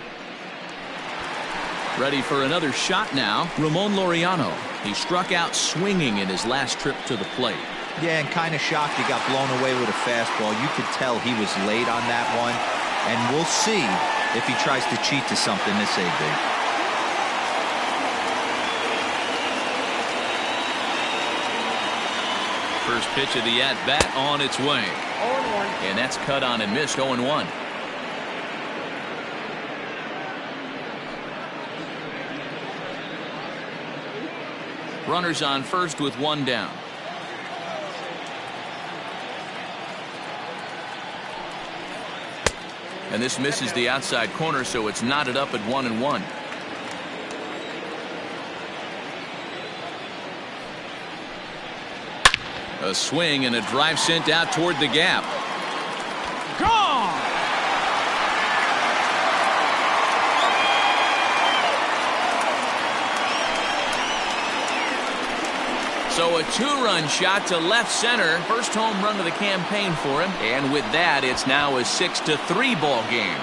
Ready for another shot now, Ramon Laureano. He struck out swinging in his last trip to the plate. Yeah, and kind of shocked he got blown away with a fastball. You could tell he was late on that one, and we'll see if he tries to cheat to something this AB. First pitch of the at-bat on its way. 0-1. And that's cut on and missed. 0-1. Runners on first with 1 down. And this misses the outside corner, so it's knotted up at 1-1. A swing and a drive sent out toward the gap. Gone! So a 2-run shot to left center. First home run of the campaign for him. And with that, it's now a 6-3 ball game.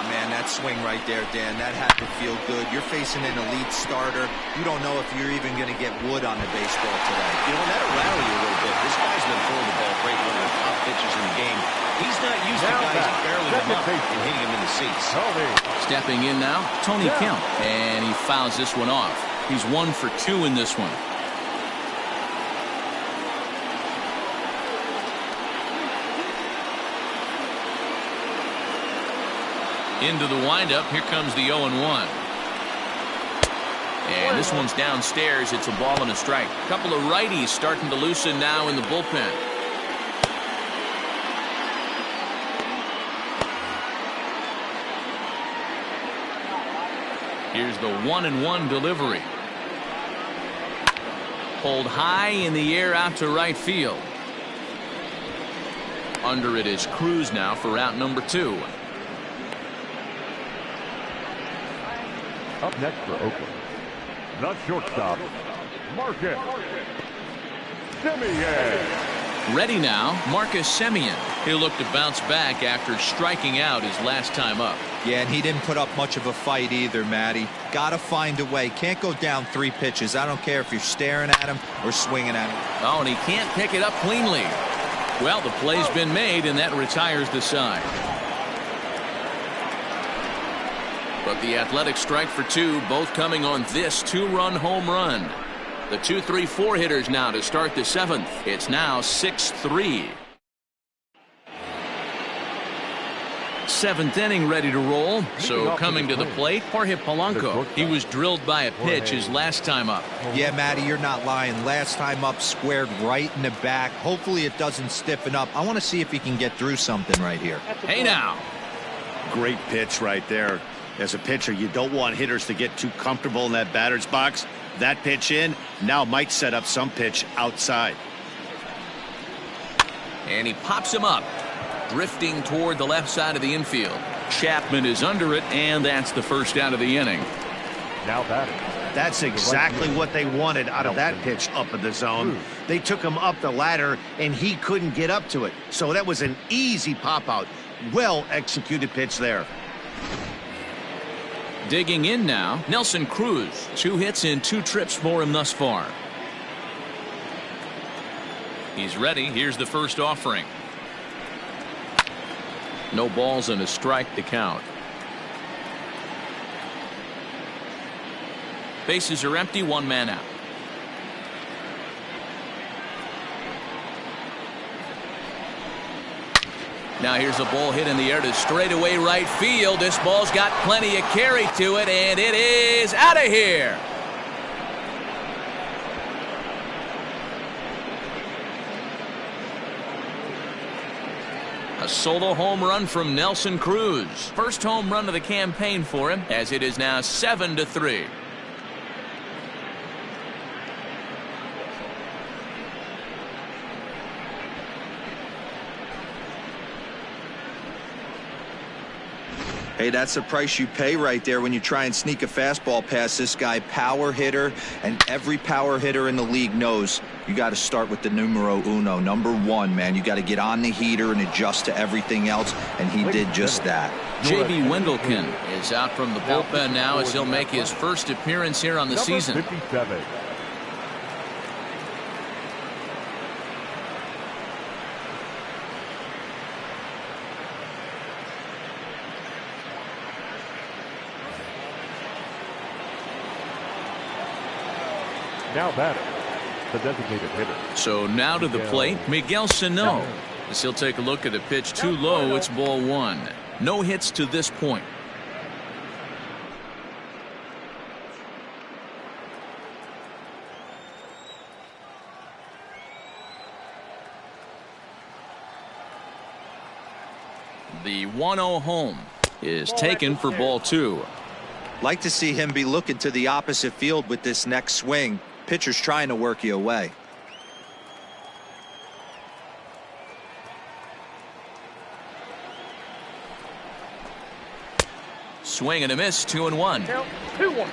man, that swing right there, Dan, that had to feel good. You're facing an elite starter. You don't know if you're even going to get wood on the baseball today. You know, that'll rally you a little bit. This guy's been throwing the ball great, one of the top pitchers in the game. He's not used to guys barreling him up and hitting him in the seats. Stepping in now, Tony Kemp. And he fouls this one off. He's 1 for 2 in this one. Into the windup. Here comes the 0-1. And this one's downstairs. It's a ball and a strike. A couple of righties starting to loosen now in the bullpen. Here's the 1-1 delivery. Pulled high in the air out to right field. Under it is Cruz now for out number 2. Up next for Oakland, the shortstop, Marcus Semien. Ready now, Marcus Semien. He'll look to bounce back after striking out his last time up. Yeah, and he didn't put up much of a fight either, Matty. Got to find a way. Can't go down 3 pitches. I don't care if you're staring at him or swinging at him. Oh, and he can't pick it up cleanly. Well, the play's been made, and that retires the side. But the Athletics strike for 2, both coming on this 2-run home run. The 2-3-4 hitters now to start the 7th. It's now 6-3. 7th inning ready to roll. So coming to the plate, Jorge Polanco. He was drilled by a pitch his last time up. Yeah, Matty, you're not lying. Last time up, squared right in the back. Hopefully it doesn't stiffen up. I want to see if he can get through something right here. Hey now. Great pitch right there. As a pitcher, you don't want hitters to get too comfortable in that batter's box. That pitch in now might set up some pitch outside. And he pops him up, drifting toward the left side of the infield. Chapman is under it, and that's the first out of the inning. Now batting. That's exactly what they wanted out of that pitch up in the zone. They took him up the ladder, and he couldn't get up to it. So that was an easy pop-out. Well-executed pitch there. Digging in now, Nelson Cruz. 2 hits in 2 trips for him thus far. He's ready. Here's the first offering. No balls and a strike to count. Bases are empty, 1 man out. Now here's a ball hit in the air to straightaway right field. This ball's got plenty of carry to it, and it is out of here. A solo home run from Nelson Cruz. First home run of the campaign for him, as it is now 7-3. Hey, that's the price you pay right there when you try and sneak a fastball past this guy. Power hitter, and every power hitter in the league knows you got to start with the numero uno, number 1, man. You got to get on the heater and adjust to everything else, and he did just that. J.B. Wendelken is out from the bullpen now as he'll make his first appearance here on the season. 57. Now batting, the designated hitter. So now to the plate, Miguel Sano. As he'll take a look at a pitch too low, it's ball 1. No hits to this point. The 1-0 home is taken for ball 2. Like to see him be looking to the opposite field with this next swing. Pitcher's trying to work you away. Swing and a miss, 2-1. Count 2-1.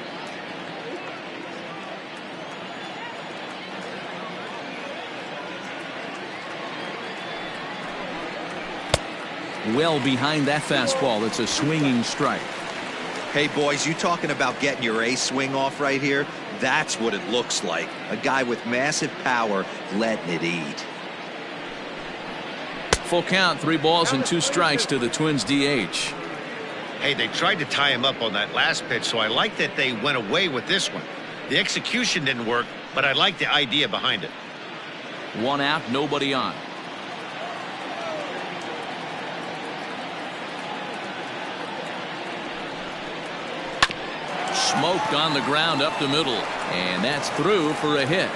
well behind that fastball. It's a swinging strike. Hey, boys, you talking about getting your ace swing off right here? That's what it looks like. A guy with massive power letting it eat. Full count, 3 balls and 2 strikes to the Twins DH. Hey, they tried to tie him up on that last pitch, so I like that they went away with this one. The execution didn't work, but I like the idea behind it. 1 out, nobody on. Smoked on the ground up the middle, and that's through for a hit.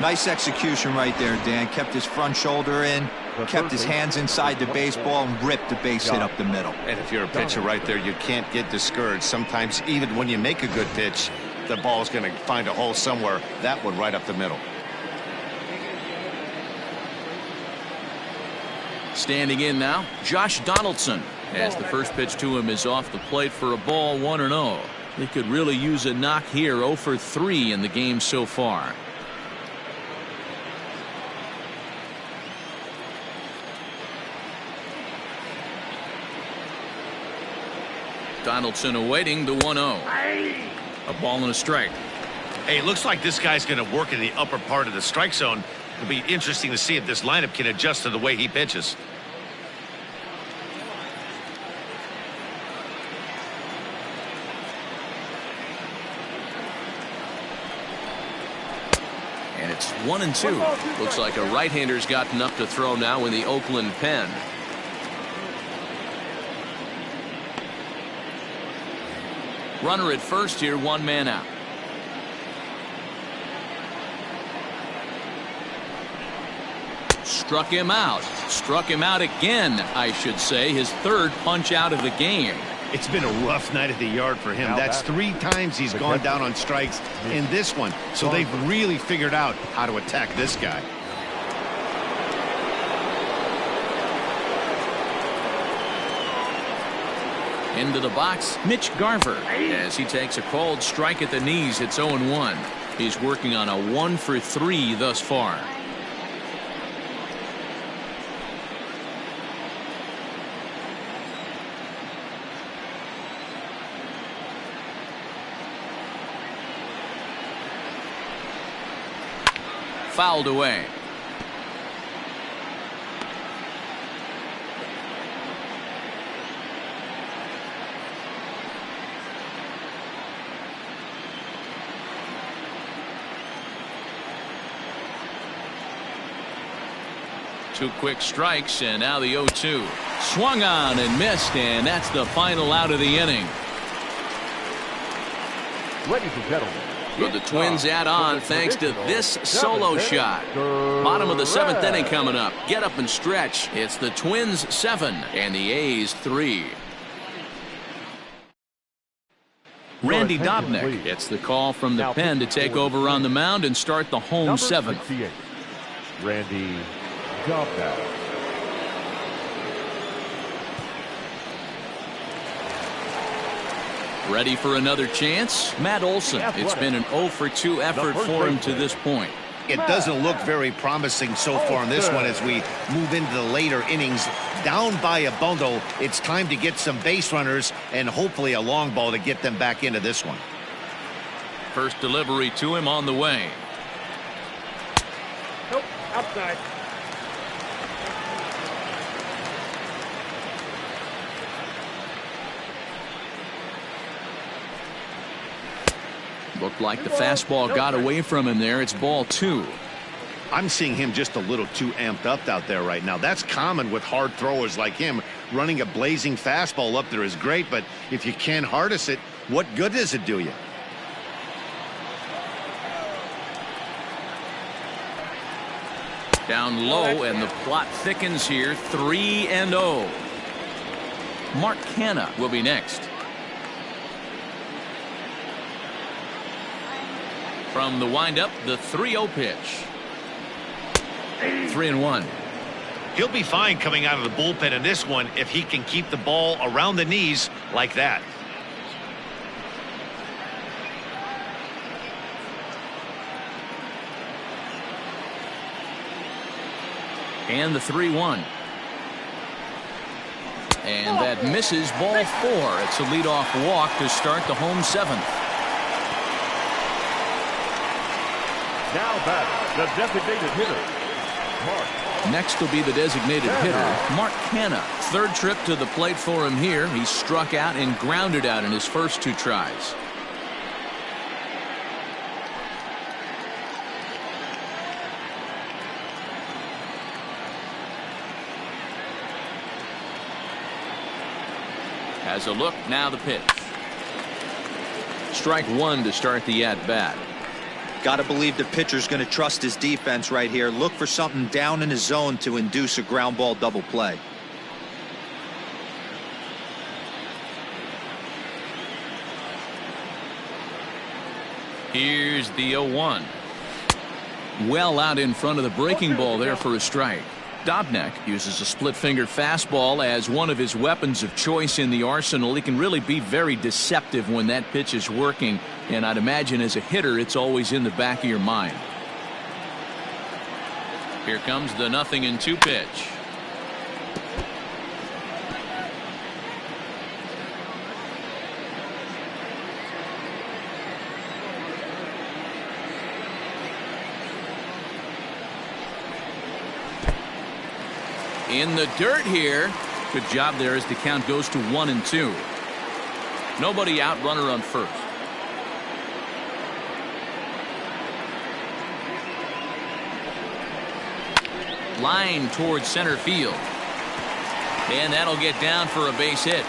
Nice execution right there, Dan. Kept his front shoulder in, kept his hands inside the baseball, and ripped the base hit up the middle. And if you're a pitcher right there, you can't get discouraged. Sometimes even when you make a good pitch, the ball's going to find a hole somewhere. That one right up the middle. Standing in now, Josh Donaldson, as the first pitch to him is off the plate for a ball, 1-0. They could really use a knock here. 0 for 3 in the game so far. Donaldson awaiting the 1-0. A ball and a strike. Hey, it looks like this guy's going to work in the upper part of the strike zone. It'll be interesting to see if this lineup can adjust to the way he pitches. And it's 1-2. Looks like a right-hander's gotten up to throw now in the Oakland pen. Runner at first here, 1 man out. Struck him out. Struck him out again, I should say. His 3rd punch out of the game. It's been a rough night at the yard for him. That's 3 times he's gone down on strikes in this one. So they've really figured out how to attack this guy. Into the box, Mitch Garver, as he takes a called strike at the knees. It's 0-1. He's working on a 1 for 3 thus far. Fouled away. Two quick strikes, and now the 0-2. Swung on and missed, and that's the final out of the inning. Ladies and gentlemen, But the Twins add on thanks to this solo shot. Bottom of the 7th inning coming up. Get up and stretch. It's the Twins 7 and the A's 3. Randy Dobnak gets the call from the pen to take over on the mound and start the home 7th. Randy Dobnak. Ready for another chance? Matt Olson. It's been an 0 for 2 effort for him to this point. It doesn't look very promising so far in this one as we move into the later innings. Down by a bundle, it's time to get some base runners and hopefully a long ball to get them back into this one. First delivery to him on the way. Nope, outside. Looked like the fastball got away from him there. It's ball 2. I'm seeing him just a little too amped up out there right now. That's common with hard throwers like him. Running a blazing fastball up there is great, but if you can't harness it, what good does it do you? Down low, and the plot thickens here. 3-0. Mark Canha will be next. From the windup, the 3-0 pitch. 3-1. He'll be fine coming out of the bullpen in this one if he can keep the ball around the knees like that. And the 3-1. And that misses, ball 4. It's a leadoff walk to start the home 7th. Now batting, the designated hitter, Mark. Next will be the designated hitter, Mark Canha. Third trip to the plate for him here. He struck out and grounded out in his first 2 tries. Has a look, now the pitch. Strike 1 to start the at-bat. Got to believe the pitcher's going to trust his defense right here. Look for something down in his zone to induce a ground ball double play. Here's the 0-1. Well out in front of the breaking ball there for a strike. Dobnak uses a split-finger fastball as one of his weapons of choice in the arsenal. He can really be very deceptive when that pitch is working, and I'd imagine as a hitter it's always in the back of your mind. Here comes the 0-2 pitch. In the dirt here. Good job there as the count goes to 1-2. Nobody out, runner on first. Line towards center field. And that'll get down for a base hit.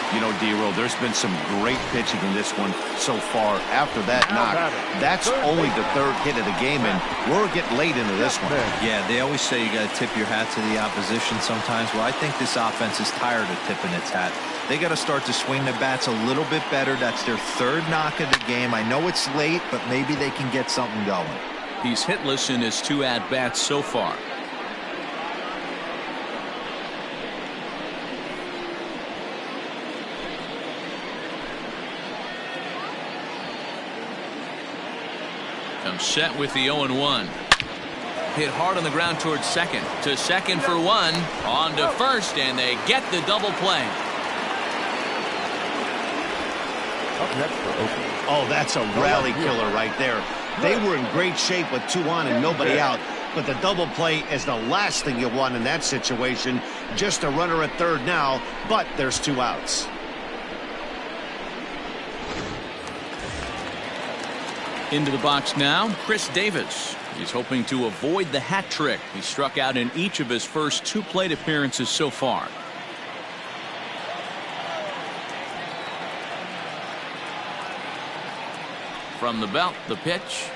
You know, D-Roll, there's been some great pitching in this one so far. After that knock, that's only the 3rd hit of the game, and we're getting late into this one. Yeah, they always say you got to tip your hat to the opposition sometimes. Well, I think this offense is tired of tipping its hat. They got to start to swing the bats a little bit better. That's their 3rd knock of the game. I know it's late, but maybe they can get something going. He's hitless in his 2 at-bats so far. Comes set with the 0-1. Hit hard on the ground towards second. To second for 1. On to first, and they get the double play. Up next for Oakland. Oh, that's a rally killer right there. They were in great shape with 2 on and nobody out, but the double play is the last thing you want in that situation. Just a runner at third now, but there's 2 outs. Into the box now, Chris Davis. He's hoping to avoid the hat trick. He struck out in each of his first 2 plate appearances so far. From the belt, the pitch.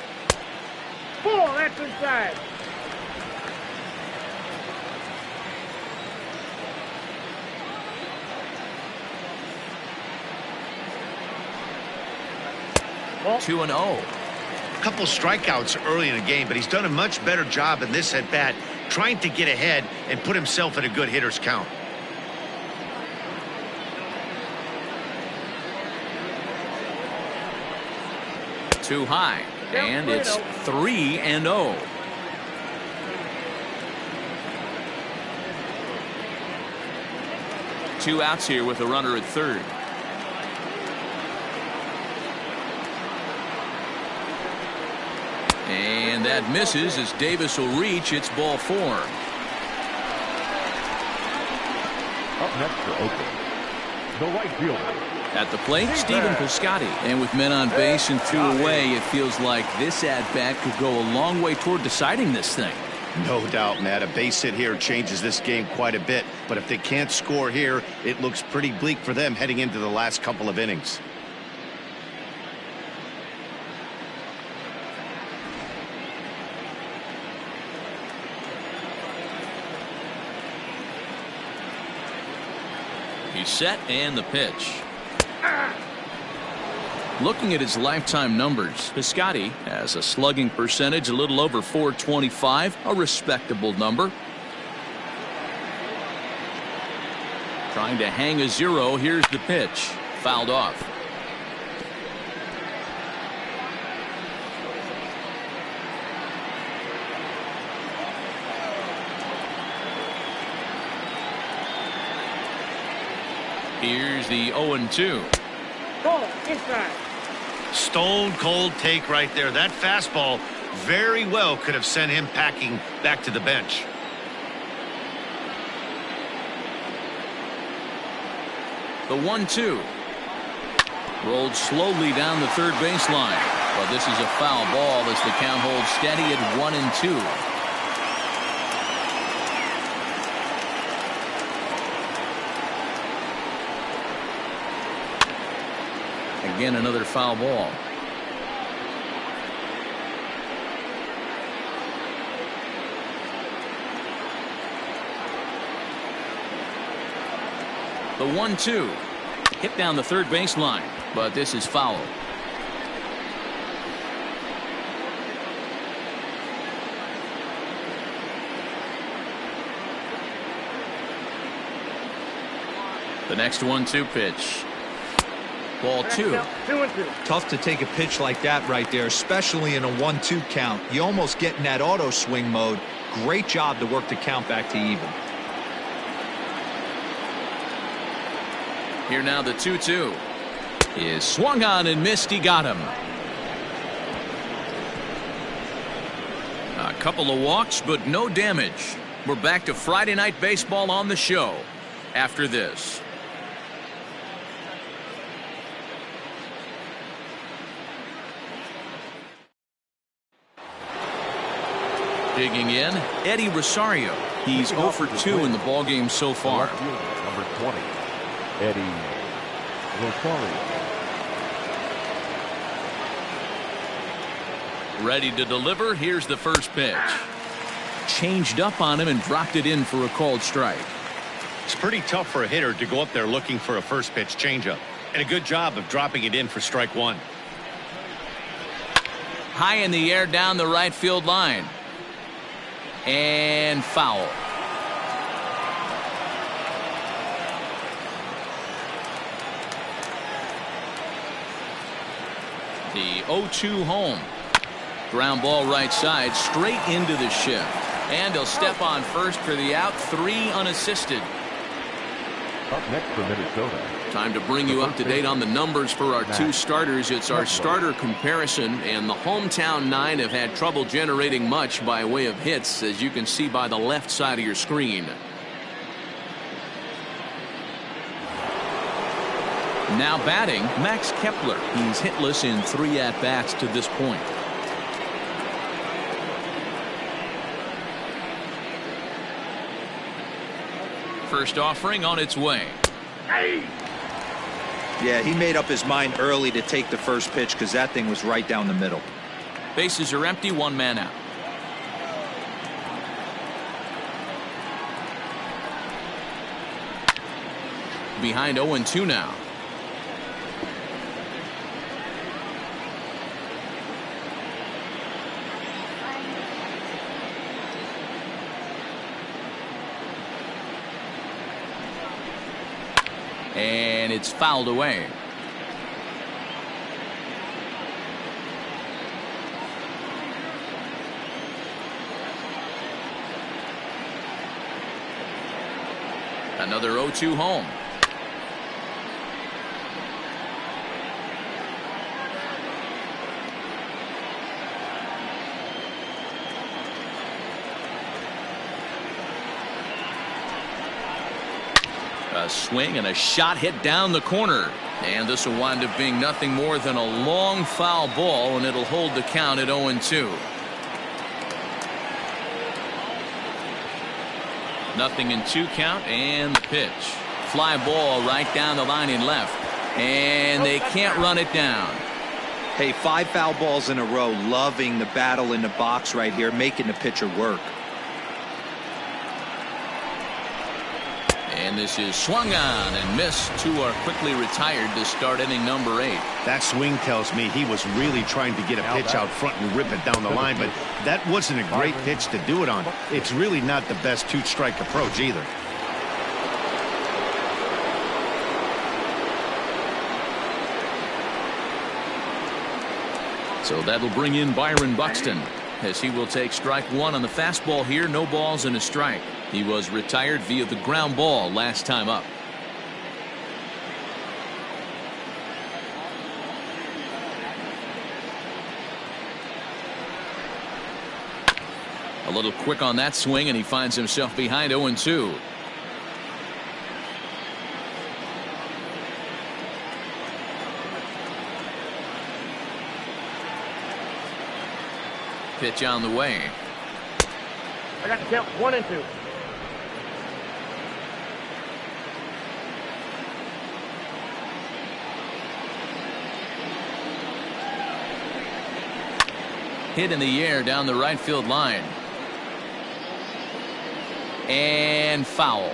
Ball, that's inside. Ball. 2-0. Couple strikeouts early in the game, but he's done a much better job in this at bat, trying to get ahead and put himself in a good hitter's count. Too high, and it's 3-0. Two outs here with a runner at third. And that misses as Davis will reach. It's ball 4. Up next for Oakland, the right fielder. At the plate, Stephen Piscotty. And with men on base and 2 away, it feels like this at-bat could go a long way toward deciding this thing. No doubt, Matt. A base hit here changes this game quite a bit. But if they can't score here, it looks pretty bleak for them heading into the last couple of innings. He's set, and the pitch. Looking at his lifetime numbers, Piscotty has a slugging percentage a little over .425, a respectable number. Trying to hang a 0. Here's the pitch. Fouled off. Here's the 0-2. Ball inside. Stone cold take right there. That fastball very well could have sent him packing back to the bench. The 1-2. Rolled slowly down the third baseline. But this is a foul ball as the count holds steady at 1-2. Again, another foul ball. The 1-2. Hit down the third baseline, but this is foul. The next 1-2 pitch. Ball 2. 2-2. Tough to take a pitch like that right there, especially in a 1-2 count. You almost get in that auto swing mode. Great job to work the count back to even. Here now the 2-2 is swung on and missed. He got him. A couple of walks, but no damage. We're back to Friday Night Baseball on the show after this. Digging in, Eddie Rosario. He's 0 for 2 in the ballgame so far. Number 20, Eddie Rosario. Ready to deliver. Here's the first pitch. Changed up on him and dropped it in for a called strike. It's pretty tough for a hitter to go up there looking for a first pitch changeup. And a good job of dropping it in for strike one. High in the air down the right field line. And foul. The 0-2 home. Ground ball right side, straight into the shift. And he'll step on first for the out. 3 unassisted. Up next for Minnesota. Time to bring you up to date on the numbers for our 2 starters. It's our starter comparison, and the hometown 9 have had trouble generating much by way of hits, as you can see by the left side of your screen. Now batting, Max Kepler. He's hitless in 3 at-bats to this point. First offering on its way. Yeah, he made up his mind early to take the first pitch because that thing was right down the middle. Bases are empty, 1 man out. Behind 0-2 now. And it's fouled away. Another 0-2 home. A swing and a shot hit down the corner. And this will wind up being nothing more than a long foul ball, and it'll hold the count at 0-2. Nothing in 2 count, and the pitch. Fly ball right down the line in left. And they can't run it down. Hey, 5 foul balls in a row. Loving the battle in the box right here, making the pitcher work. And this is swung on and missed. 2 are quickly retired to start inning number 8. That swing tells me he was really trying to get a pitch out front and rip it down the line, but that wasn't a great pitch to do it on. It's really not the best 2-strike approach either. So that'll bring in Byron Buxton, as he will take strike 1 on the fastball here. No balls and a strike. He was retired via the ground ball last time up. little quick on that swing, and he finds himself behind 0-2. Pitch on the way. I got the count 1-2. Hit in the air down the right field line. And foul.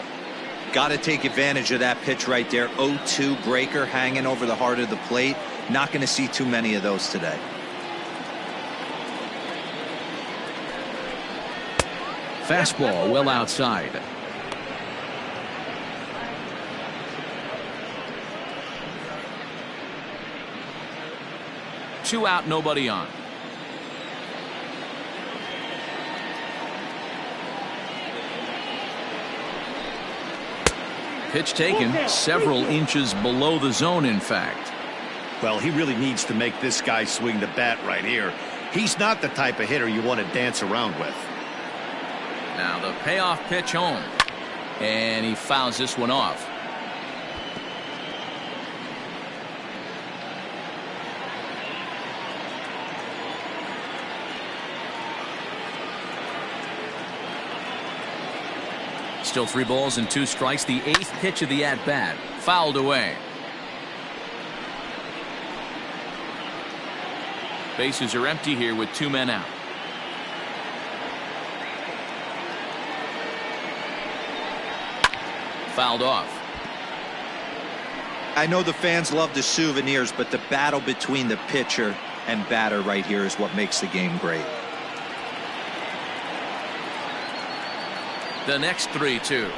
Got to take advantage of that pitch right there. 0-2 breaker hanging over the heart of the plate. Not going to see too many of those today. Fastball well outside. Two out, nobody on. Pitch taken several inches below the zone, in fact. Well, he really needs to make this guy swing the bat right here. He's not the type of hitter you want to dance around with. Now the payoff pitch home. And he fouls this one off. Still 3 balls and 2 strikes. The 8th pitch of the at-bat. Fouled away. Bases are empty here with 2 men out. Fouled off. I know the fans love the souvenirs, but the battle between the pitcher and batter right here is what makes the game great. The next 3-2.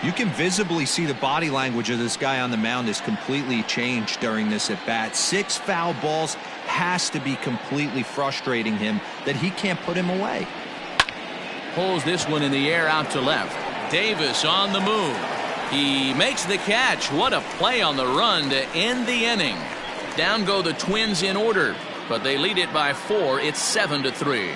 You can visibly see the body language of this guy on the mound is completely changed during this at bat. 6 foul balls has to be completely frustrating him that he can't put him away. Pulls this one in the air out to left. Davis on the move. He makes the catch. What a play on the run to end the inning. Down go the Twins in order, but they lead it by 4. It's 7-3.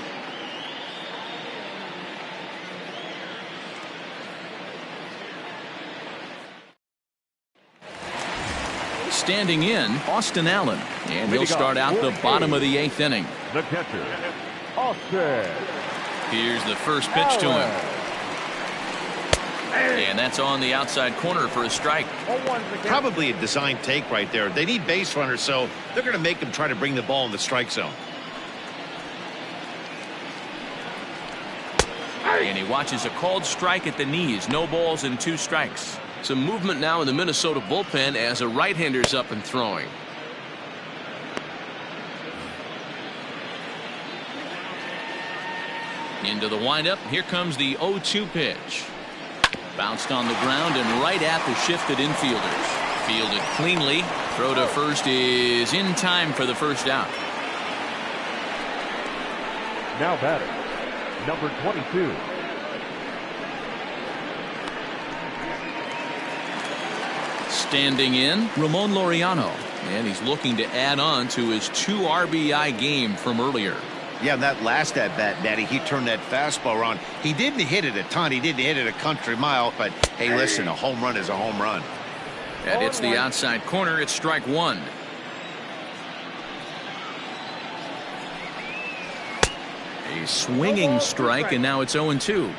Standing in, Austin Allen, and he'll start out the bottom of the 8th inning. The catcher, Austin. Here's the first pitch to him. And that's on the outside corner for a strike. Probably a design take right there. They need base runners, so they're going to make him try to bring the ball in the strike zone. And he watches a called strike at the knees. No balls and 2 strikes. Some movement now in the Minnesota bullpen as a right-hander's up and throwing. Into the windup. Here comes the 0-2 pitch. Bounced on the ground and right at the shifted infielders. Fielded cleanly. Throw to first is in time for the first out. Now batter, number 22. Standing in, Ramon Laureano. And he's looking to add on to his 2 RBI game from earlier. Yeah, that last at-bat, Daddy, he turned that fastball around. He didn't hit it a ton. He didn't hit it a country mile. But, hey, listen, a home run is a home run. That hits the outside corner. It's strike 1. A swinging strike, and now it's 0-2.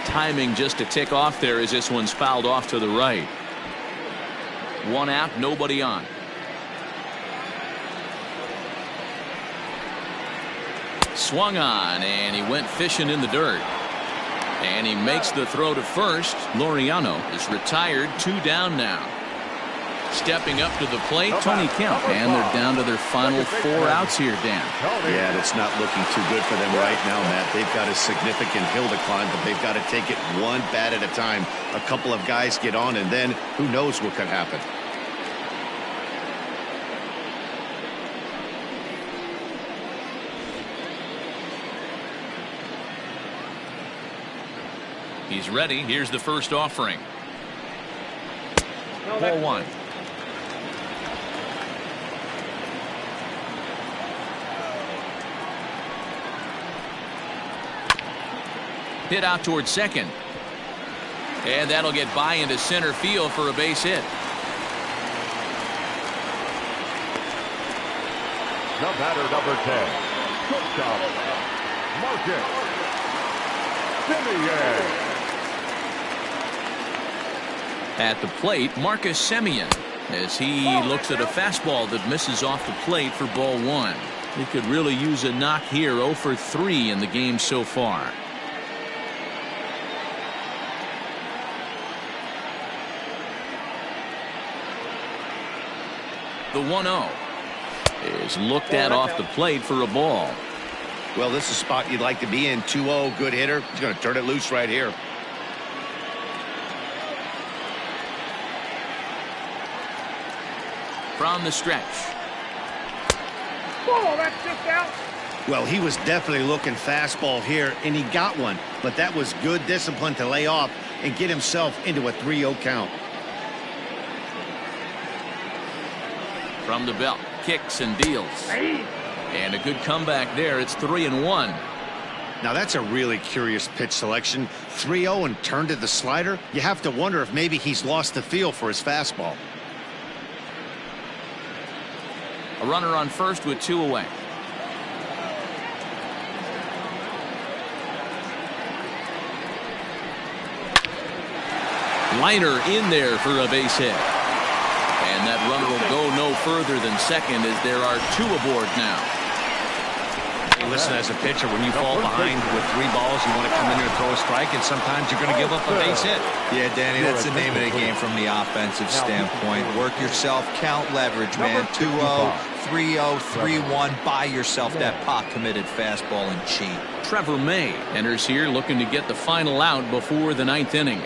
Timing just to tick off there as this one's fouled off to the right. 1 out, nobody on. Swung on, and he went fishing in the dirt. And he makes the throw to first. Laureano is retired. 2 down now. Stepping up to the plate, Tony Kemp. And they're down to their final 4 outs here, Dan. Yeah, it's not looking too good for them right now, Matt. They've got a significant hill to climb, but they've got to take it one bat at a time. A couple of guys get on, and then who knows what could happen. He's ready. Here's the first offering. Ball 1. Hit out towards second. And that'll get by into center field for a base hit. The batter, number 10. Shortstop, Marcus Semien. At the plate, Marcus Semien, as he looks at a fastball that misses off the plate for ball 1. He could really use a knock here. 0 for 3 in the game so far. The 1-0 is looked at off the plate for a ball. Well, this is a spot you'd like to be in. 2-0, good hitter. He's going to turn it loose right here. From the stretch. Oh, that's just out. Well, he was definitely looking fastball here, and he got one. But that was good discipline to lay off and get himself into a 3-0 count. From the belt, kicks and deals. And a good comeback there. It's 3-1. Now that's a really curious pitch selection. 3-0 and turned to the slider. You have to wonder if maybe he's lost the feel for his fastball. A runner on first with 2 away. Liner in there for a base hit. And that runner will go no further than second as there are 2 aboard now. Hey, listen, as a pitcher, when you fall behind with 3 balls, you want to come in there and throw a strike, and sometimes you're going to give up a base hit. Yeah, Danny, that's the name of the game from the offensive standpoint. Work yourself, count leverage, man. 2-0, 3-0, 3-1. Buy yourself that pot-committed fastball and cheat. Trevor May enters here looking to get the final out before the 9th inning.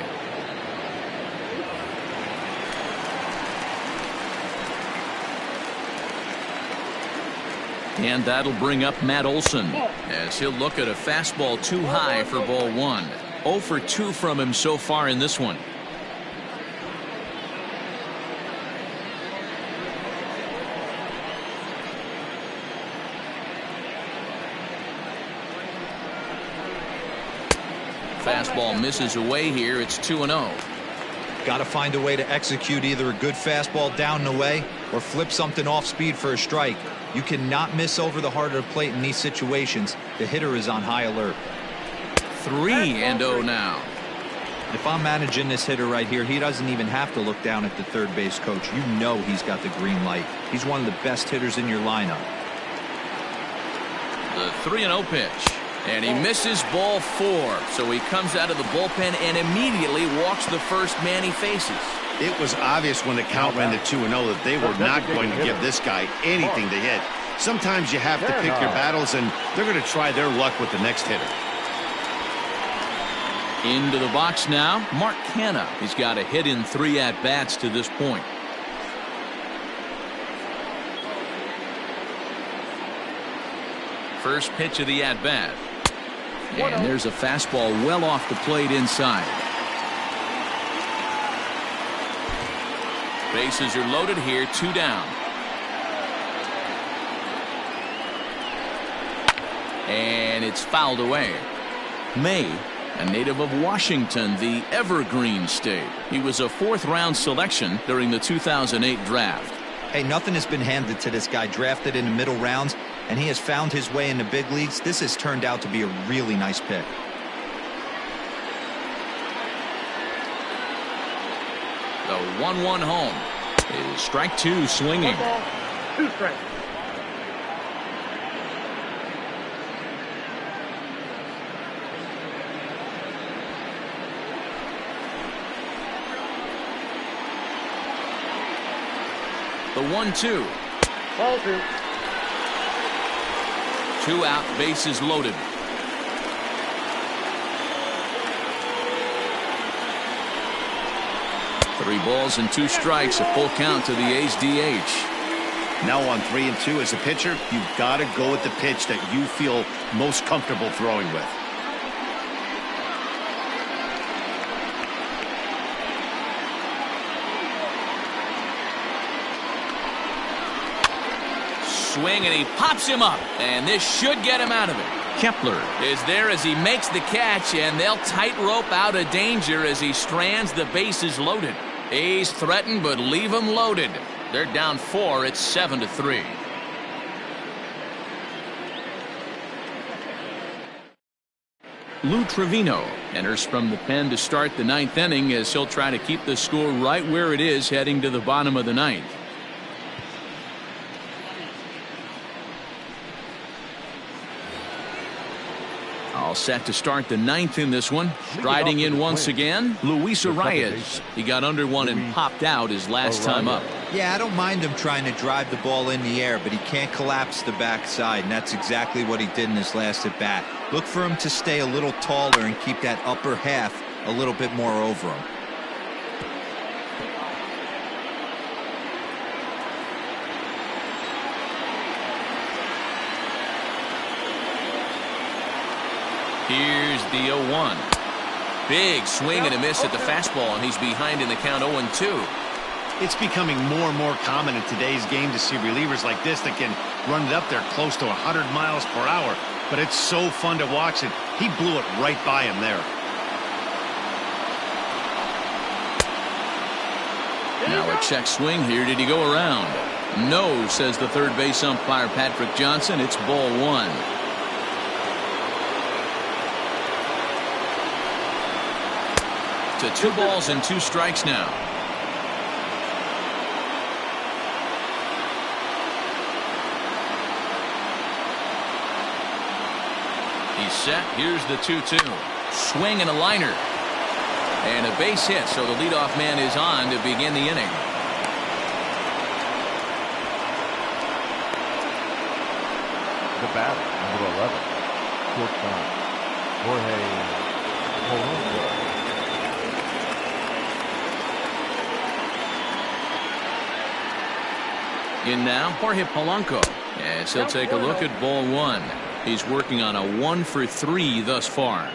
And that'll bring up Matt Olson as he'll look at a fastball too high for ball 1. 0 for 2 from him so far in this one. Fastball misses away here. It's 2-0. Got to find a way to execute either a good fastball down and away or flip something off speed for a strike. You cannot miss over the heart of the plate in these situations. The hitter is on high alert. 3-0 now. If I'm managing this hitter right here, he doesn't even have to look down at the third base coach. You know he's got the green light. He's one of the best hitters in your lineup. The 3-0 pitch. And he misses ball 4. So he comes out of the bullpen and immediately walks the first man he faces. It was obvious when the count ran to 2-0 that they were not going to give this guy anything to hit. Sometimes you have to pick your battles, and they're going to try their luck with the next hitter. Into the box now, Mark Canha. He's got a hit in 3 at-bats to this point. First pitch of the at-bat. And there's a fastball well off the plate inside. Bases are loaded here, 2 down. And it's fouled away. May, a native of Washington, the Evergreen State. He was a 4th-round selection during the 2008 draft. Hey, nothing has been handed to this guy. Drafted in the middle rounds, and he has found his way in the big leagues. This has turned out to be a really nice pick. The 1-1 home is strike 2 swinging. 2 strikes. The 1-2. Ball 2. 2 out, bases loaded. Three balls and 2 strikes, a full count to the A's DH. Now on 3-2 as a pitcher, you've got to go with the pitch that you feel most comfortable throwing with. swing, and he pops him up. And this should get him out of it. Kepler is there as he makes the catch, and they'll tightrope out of danger as he strands the bases loaded. A's threaten, but leave him loaded. They're down 4. It's 7-3. Lou Trevino enters from the pen to start the 9th inning as he'll try to keep the score right where it is heading to the bottom of the 9th. All set to start the 9th in this one. Striding in once again, Luis Arias. He got under one and popped out his last time up. Yeah, I don't mind him trying to drive the ball in the air, but he can't collapse the backside, and that's exactly what he did in his last at bat. Look for him to stay a little taller and keep that upper half a little bit more over him. Here's the 0-1. Big swing and a miss at the fastball, and he's behind in the count 0-2. It's becoming more and more common in today's game to see relievers like this that can run it up there close to 100 miles per hour. But it's so fun to watch it. He blew it right by him there. Now a check swing here. Did he go around? No, says the third base umpire Patrick Johnson. It's ball 1. To 2 balls and 2 strikes now. He's set. Here's the 2-2. Swing and a liner. And a base hit, so the leadoff man is on to begin the inning. The batter, number 11, shortstop, Jorge Polanco. In now, Jorge Polanco. Yes, he'll take a look at ball 1. He's working on a 1 for 3 thus far.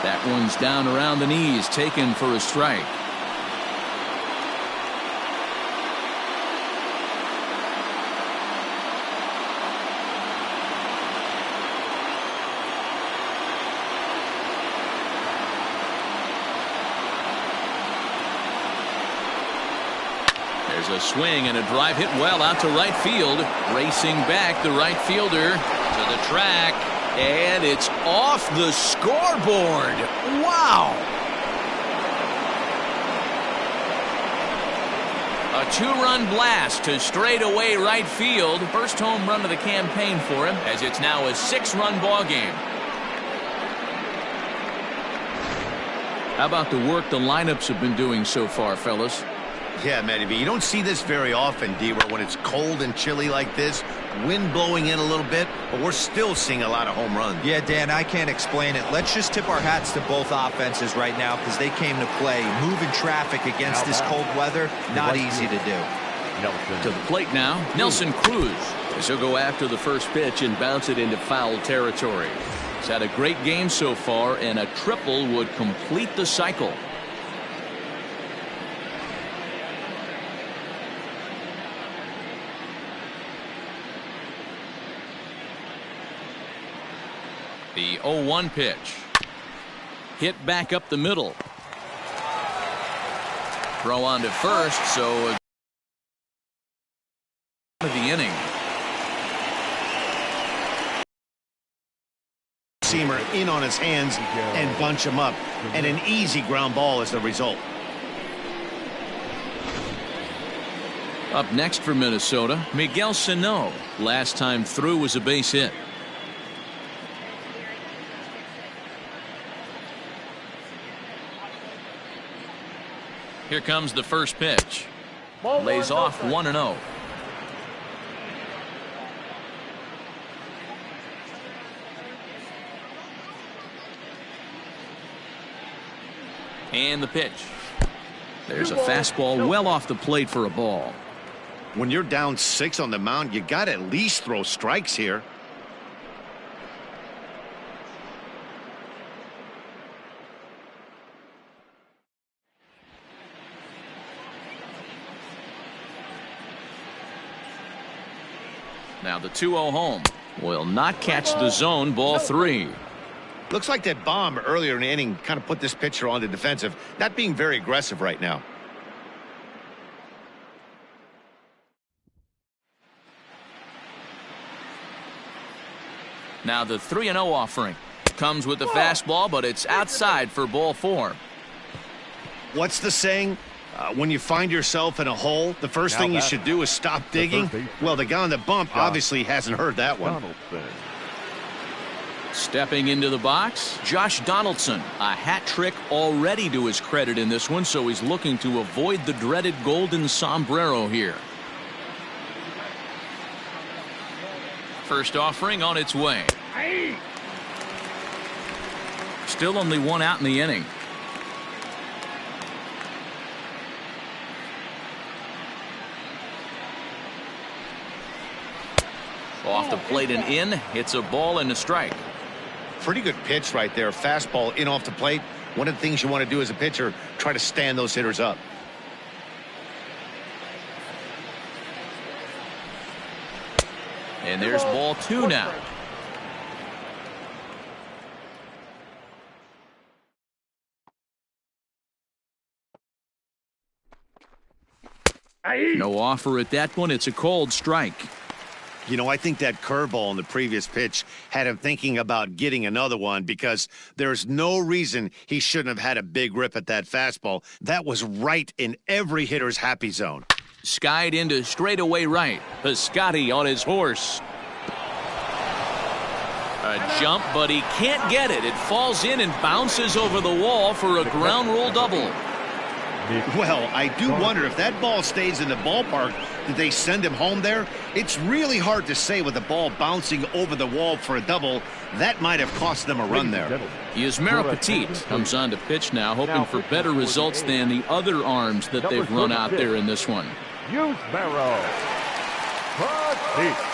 That one's down around the knees, taken for a strike. There's a swing and a drive hit well out to right field. Racing back, the right fielder to the track. And it's off the scoreboard. Wow. A 2-run blast to straightaway right field. First home run of the campaign for him, as it's now a 6-run ball game. How about the work the lineups have been doing so far, fellas? Yeah, Matty B, you don't see this very often, D-Ware, when it's cold and chilly like this. Wind blowing in a little bit, but we're still seeing a lot of home runs. Yeah, Dan, I can't explain it. Let's just tip our hats to both offenses right now because they came to play. Moving traffic against this cold weather, not easy to do. To the plate now, Nelson Cruz. As he'll go after the first pitch and bounce it into foul territory. He's had a great game so far, and a triple would complete the cycle. The 0-1 pitch. Hit back up the middle. Throw on to first, so of the inning. Seamer in on his hands and bunch him up, and an easy ground ball is the result. Up next for Minnesota, Miguel Sano. Last time through was a base hit. Here comes the first pitch. Lays off 1-0. And the pitch. There's a fastball well off the plate for a ball. When you're down 6 on the mound, you got to at least throw strikes here. Now the 2-0 home will not catch the zone. Ball 3. Looks like that bomb earlier in the inning kind of put this pitcher on the defensive, not being very aggressive right now. Now the 3-0 offering comes with the fastball, but it's outside for ball 4. What's the saying? When you find yourself in a hole, the first thing you should do is stop digging. Well, the guy on the bump obviously hasn't heard that one. Stepping into the box, Josh Donaldson. A hat trick already to his credit in this one, so he's looking to avoid the dreaded golden sombrero here. First offering on its way. Still only one out in the inning. Off the plate and in. It's a ball and a strike. Pretty good pitch right there. Fastball in off the plate. One of the things you want to do as a pitcher, try to stand those hitters up. And there's ball 2 now. No offer at that one. It's a cold strike. You know, I think that curveball in the previous pitch had him thinking about getting another one, because there's no reason he shouldn't have had a big rip at that fastball. That was right in every hitter's happy zone. Skied into straightaway right. Piscotty on his horse. A jump, but he can't get it. It falls in and bounces over the wall for a ground rule double. Well, I do wonder if that ball stays in the ballpark, did they send him home there? It's really hard to say with the ball bouncing over the wall for a double. That might have cost them a run there. Yasmera Petit comes on to pitch now, hoping for better results than the other arms that they've run out there in this one. Yasmera Petit.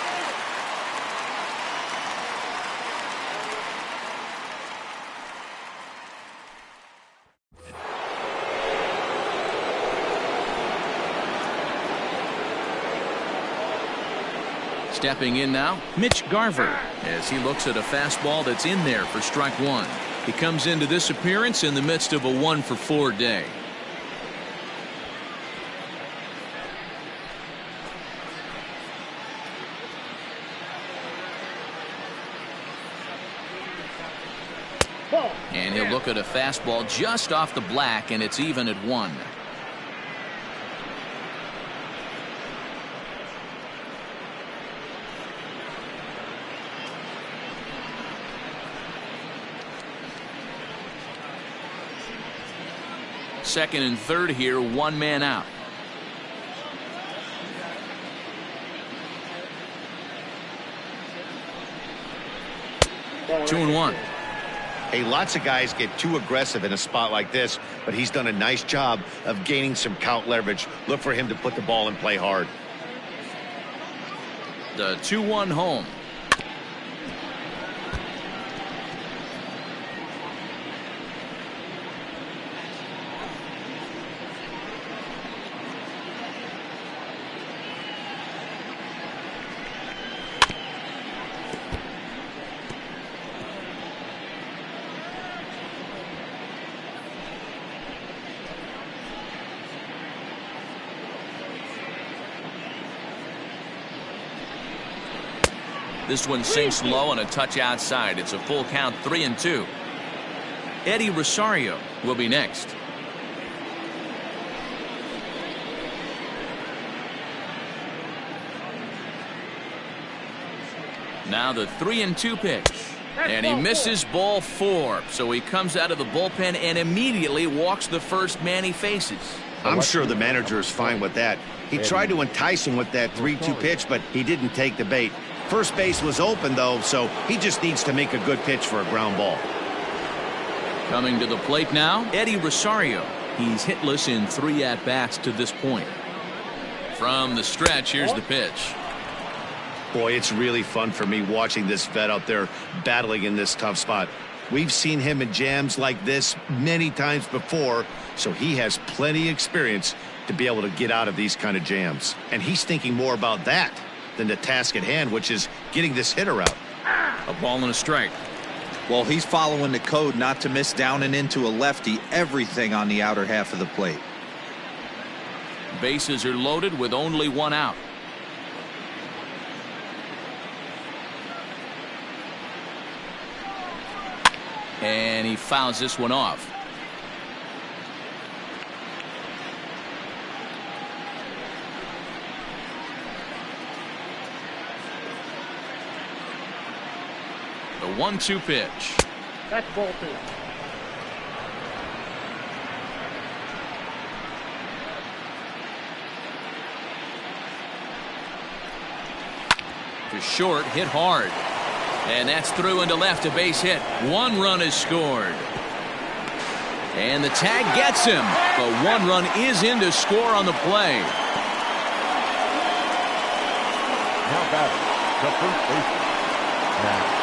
Stepping in now, Mitch Garver, as he looks at a fastball that's in there for strike 1. He comes into this appearance in the midst of a 1-for-4 day. And he'll look at a fastball just off the black, and it's even at 1. Second and third here, 1 man out. Two and 1. Hey, lots of guys get too aggressive in a spot like this, but he's done a nice job of gaining some count leverage. Look for him to put the ball in play hard. The 2-1 home. This one sinks low on a touch outside. It's a full count, 3-2. Eddie Rosario will be next. Now the 3-2 pitch. And he misses ball 4. So he comes out of the bullpen and immediately walks the first man he faces. I'm sure the manager is fine with that. He tried to entice him with that 3-2 pitch, but he didn't take the bait. First base was open, though, so he just needs to make a good pitch for a ground ball. Coming to the plate now, Eddie Rosario. He's hitless in 3 at-bats to this point. From the stretch, here's the pitch. Boy, it's really fun for me watching this vet out there battling in this tough spot. We've seen him in jams like this many times before, so he has plenty of experience to be able to get out of these kind of jams. And he's thinking more about that than the task at hand, which is getting this hitter out. A ball and a strike. Well, he's following the code not to miss down and into a lefty. Everything on the outer half of the plate. Bases are loaded with only one out. And he fouls this one off. The 1-2 pitch. That's ball 2. To short, hit hard. And that's through into left, a base hit. 1 run is scored. And the tag gets him. But 1 run is in to score on the play. Now batting, the first baseman, Matt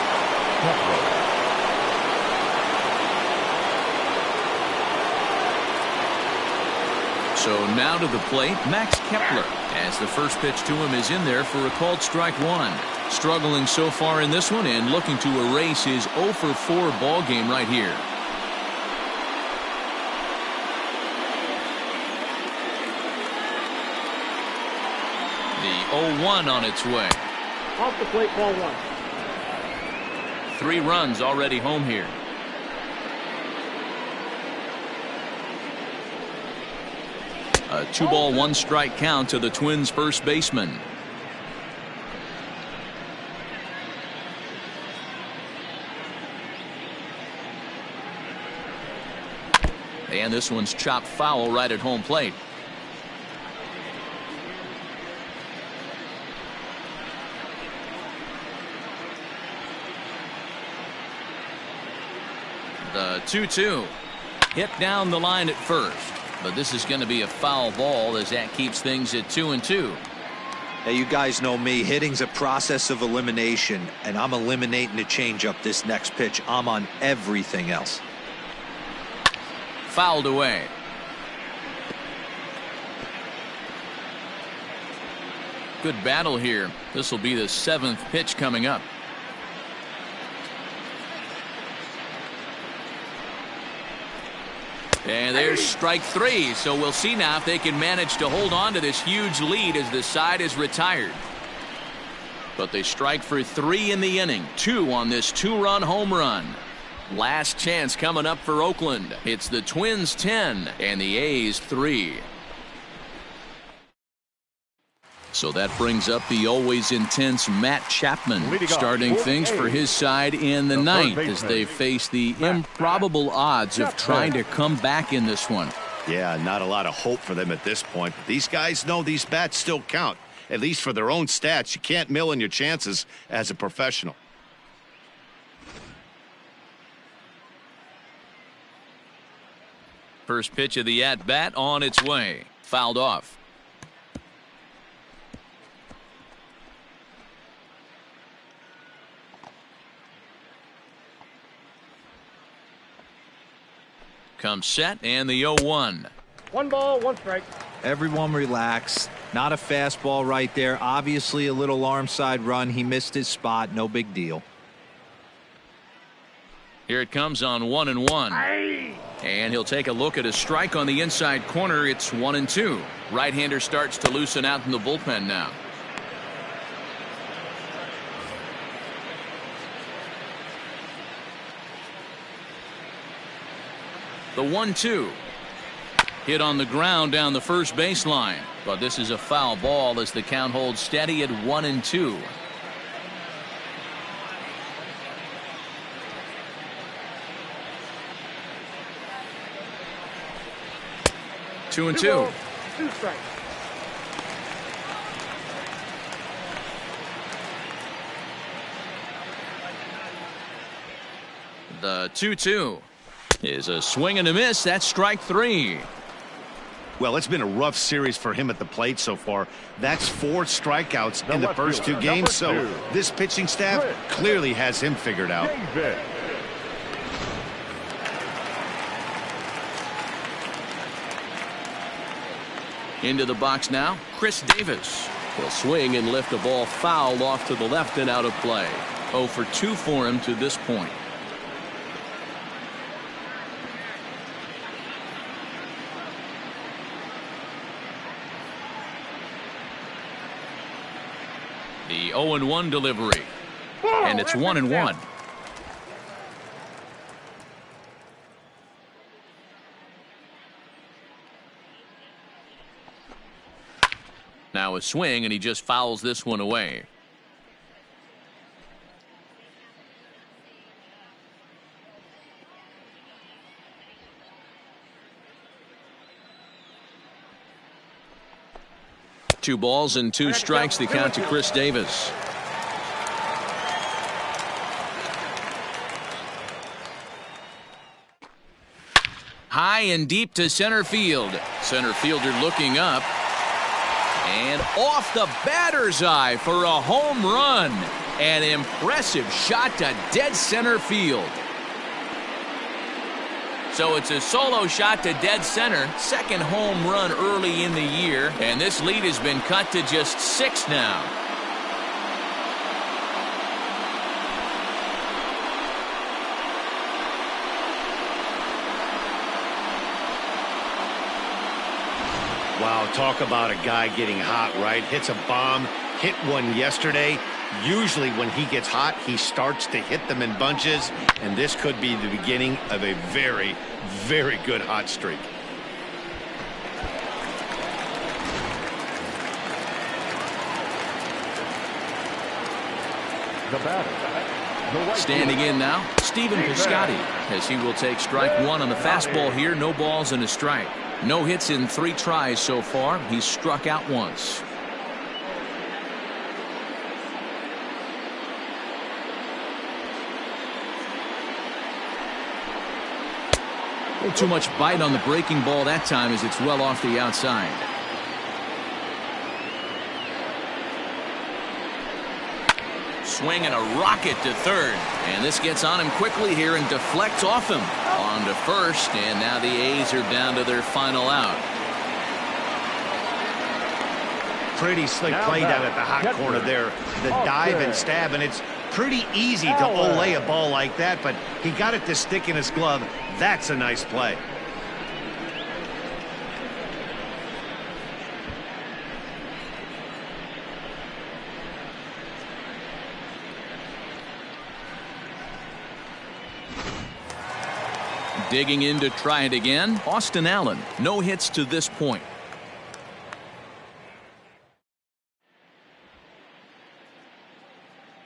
Kepler. So now to the plate, Max Kepler, as the first pitch to him is in there for a called strike 1. Struggling so far in this one and looking to erase his 0 for 4 ball game right here. The 0-1 on its way. Off the plate, ball 1. 3 runs already home here. A 2-ball 1-strike count to the Twins' first baseman. And this one's chopped foul right at home plate. The 2-2 hit down the line at first, but this is going to be a foul ball as that keeps things at 2-2. Now, you guys know me. Hitting's a process of elimination, and I'm eliminating the changeup this next pitch. I'm on everything else. Fouled away. Good battle here. This will be the 7th pitch coming up. And there's strike 3, so we'll see now if they can manage to hold on to this huge lead as the side is retired. But they strike for 3 in the inning, 2 on this 2-run home run. Last chance coming up for Oakland. It's the Twins 10 and the A's 3. So that brings up the always intense Matt Chapman, starting things for his side in the ninth as they face the improbable odds of trying to come back in this one. Yeah, not a lot of hope for them at this point. But these guys know these bats still count, at least for their own stats. You can't mill in your chances as a professional. First pitch of the at-bat on its way. Fouled off. Comes set and the 0-1. 1 ball, 1 strike. Everyone relax. Not a fastball right there. Obviously a little arm side run. He missed his spot. No big deal. Here it comes on 1-1. And he'll take a look at a strike on the inside corner. It's 1-2. Right-hander starts to loosen out in the bullpen now. The 1-2 hit on the ground down the first baseline, but this is a foul ball as the count holds steady at 1-2. Two and 2. 2 strikes. The 2-2 is a swing and a miss. That's strike 3. Well, it's been a rough series for him at the plate so far. That's 4 strikeouts in the first 2 games, so this pitching staff clearly has him figured out. Into the box now, Chris Davis. He'll swing and lift a ball foul off to the left and out of play. 0 for 2 for him to this point. The 0-1 delivery. And it's 1-1. Now a swing, and he just fouls this one away. Two balls and two strikes, the count to Chris Davis. High and deep to center field. Center fielder looking up. And off the batter's eye for a home run. An impressive shot to dead center field. So it's a solo shot to dead center. Second home run early in the year. And this lead has been cut to just 6 now. Wow, talk about a guy getting hot, right? Hits a bomb, hit one yesterday. Usually when he gets hot, he starts to hit them in bunches, and this could be the beginning of a very, very good hot streak. The batter, the right Standing fielder, in now, Stephen Piscotty, as he will take strike one on the fastball here. No balls and a strike. No hits in 3 tries so far. He's struck out once. A little too much bite on the breaking ball that time as it's well off the outside. Swing and a rocket to third. And this gets on him quickly here and deflects off him. On to first, and now the A's are down to their final out. Pretty slick play down at the hot corner there. The dive and stab, and it's pretty easy to olay a ball like that, but he got it to stick in his glove. That's a nice play. Digging in to try it again, Austin Allen. No hits to this point.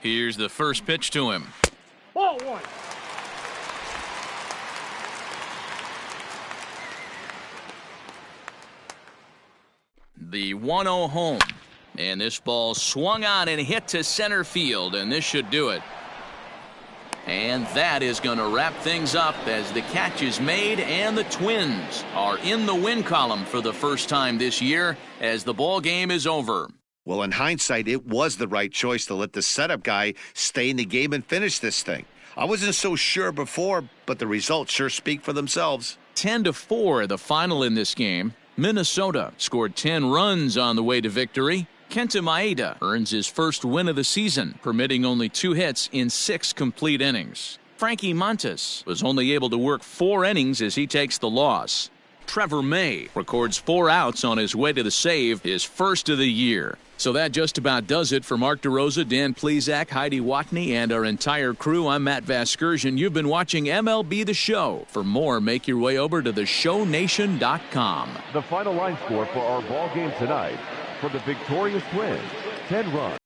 Here's the first pitch to him. Ball 1. The 1-0 home. And this ball swung on and hit to center field, and this should do it. And that is going to wrap things up as the catch is made, and the Twins are in the win column for the first time this year as the ball game is over. Well, in hindsight, it was the right choice to let the setup guy stay in the game and finish this thing. I wasn't so sure before, but the results sure speak for themselves. 10-4 the final in this game. Minnesota scored 10 runs on the way to victory. Kenta Maeda earns his first win of the season, permitting only 2 hits in 6 complete innings. Frankie Montas was only able to work 4 innings as he takes the loss. Trevor May records 4 outs on his way to the save, his first of the year. So that just about does it for Mark DeRosa, Dan Plesac, Heidi Watney, and our entire crew. I'm Matt Vasgersian. You've been watching MLB The Show. For more, make your way over to theshownation.com. The final line score for our ball game tonight: for the victorious Twins, 10 runs.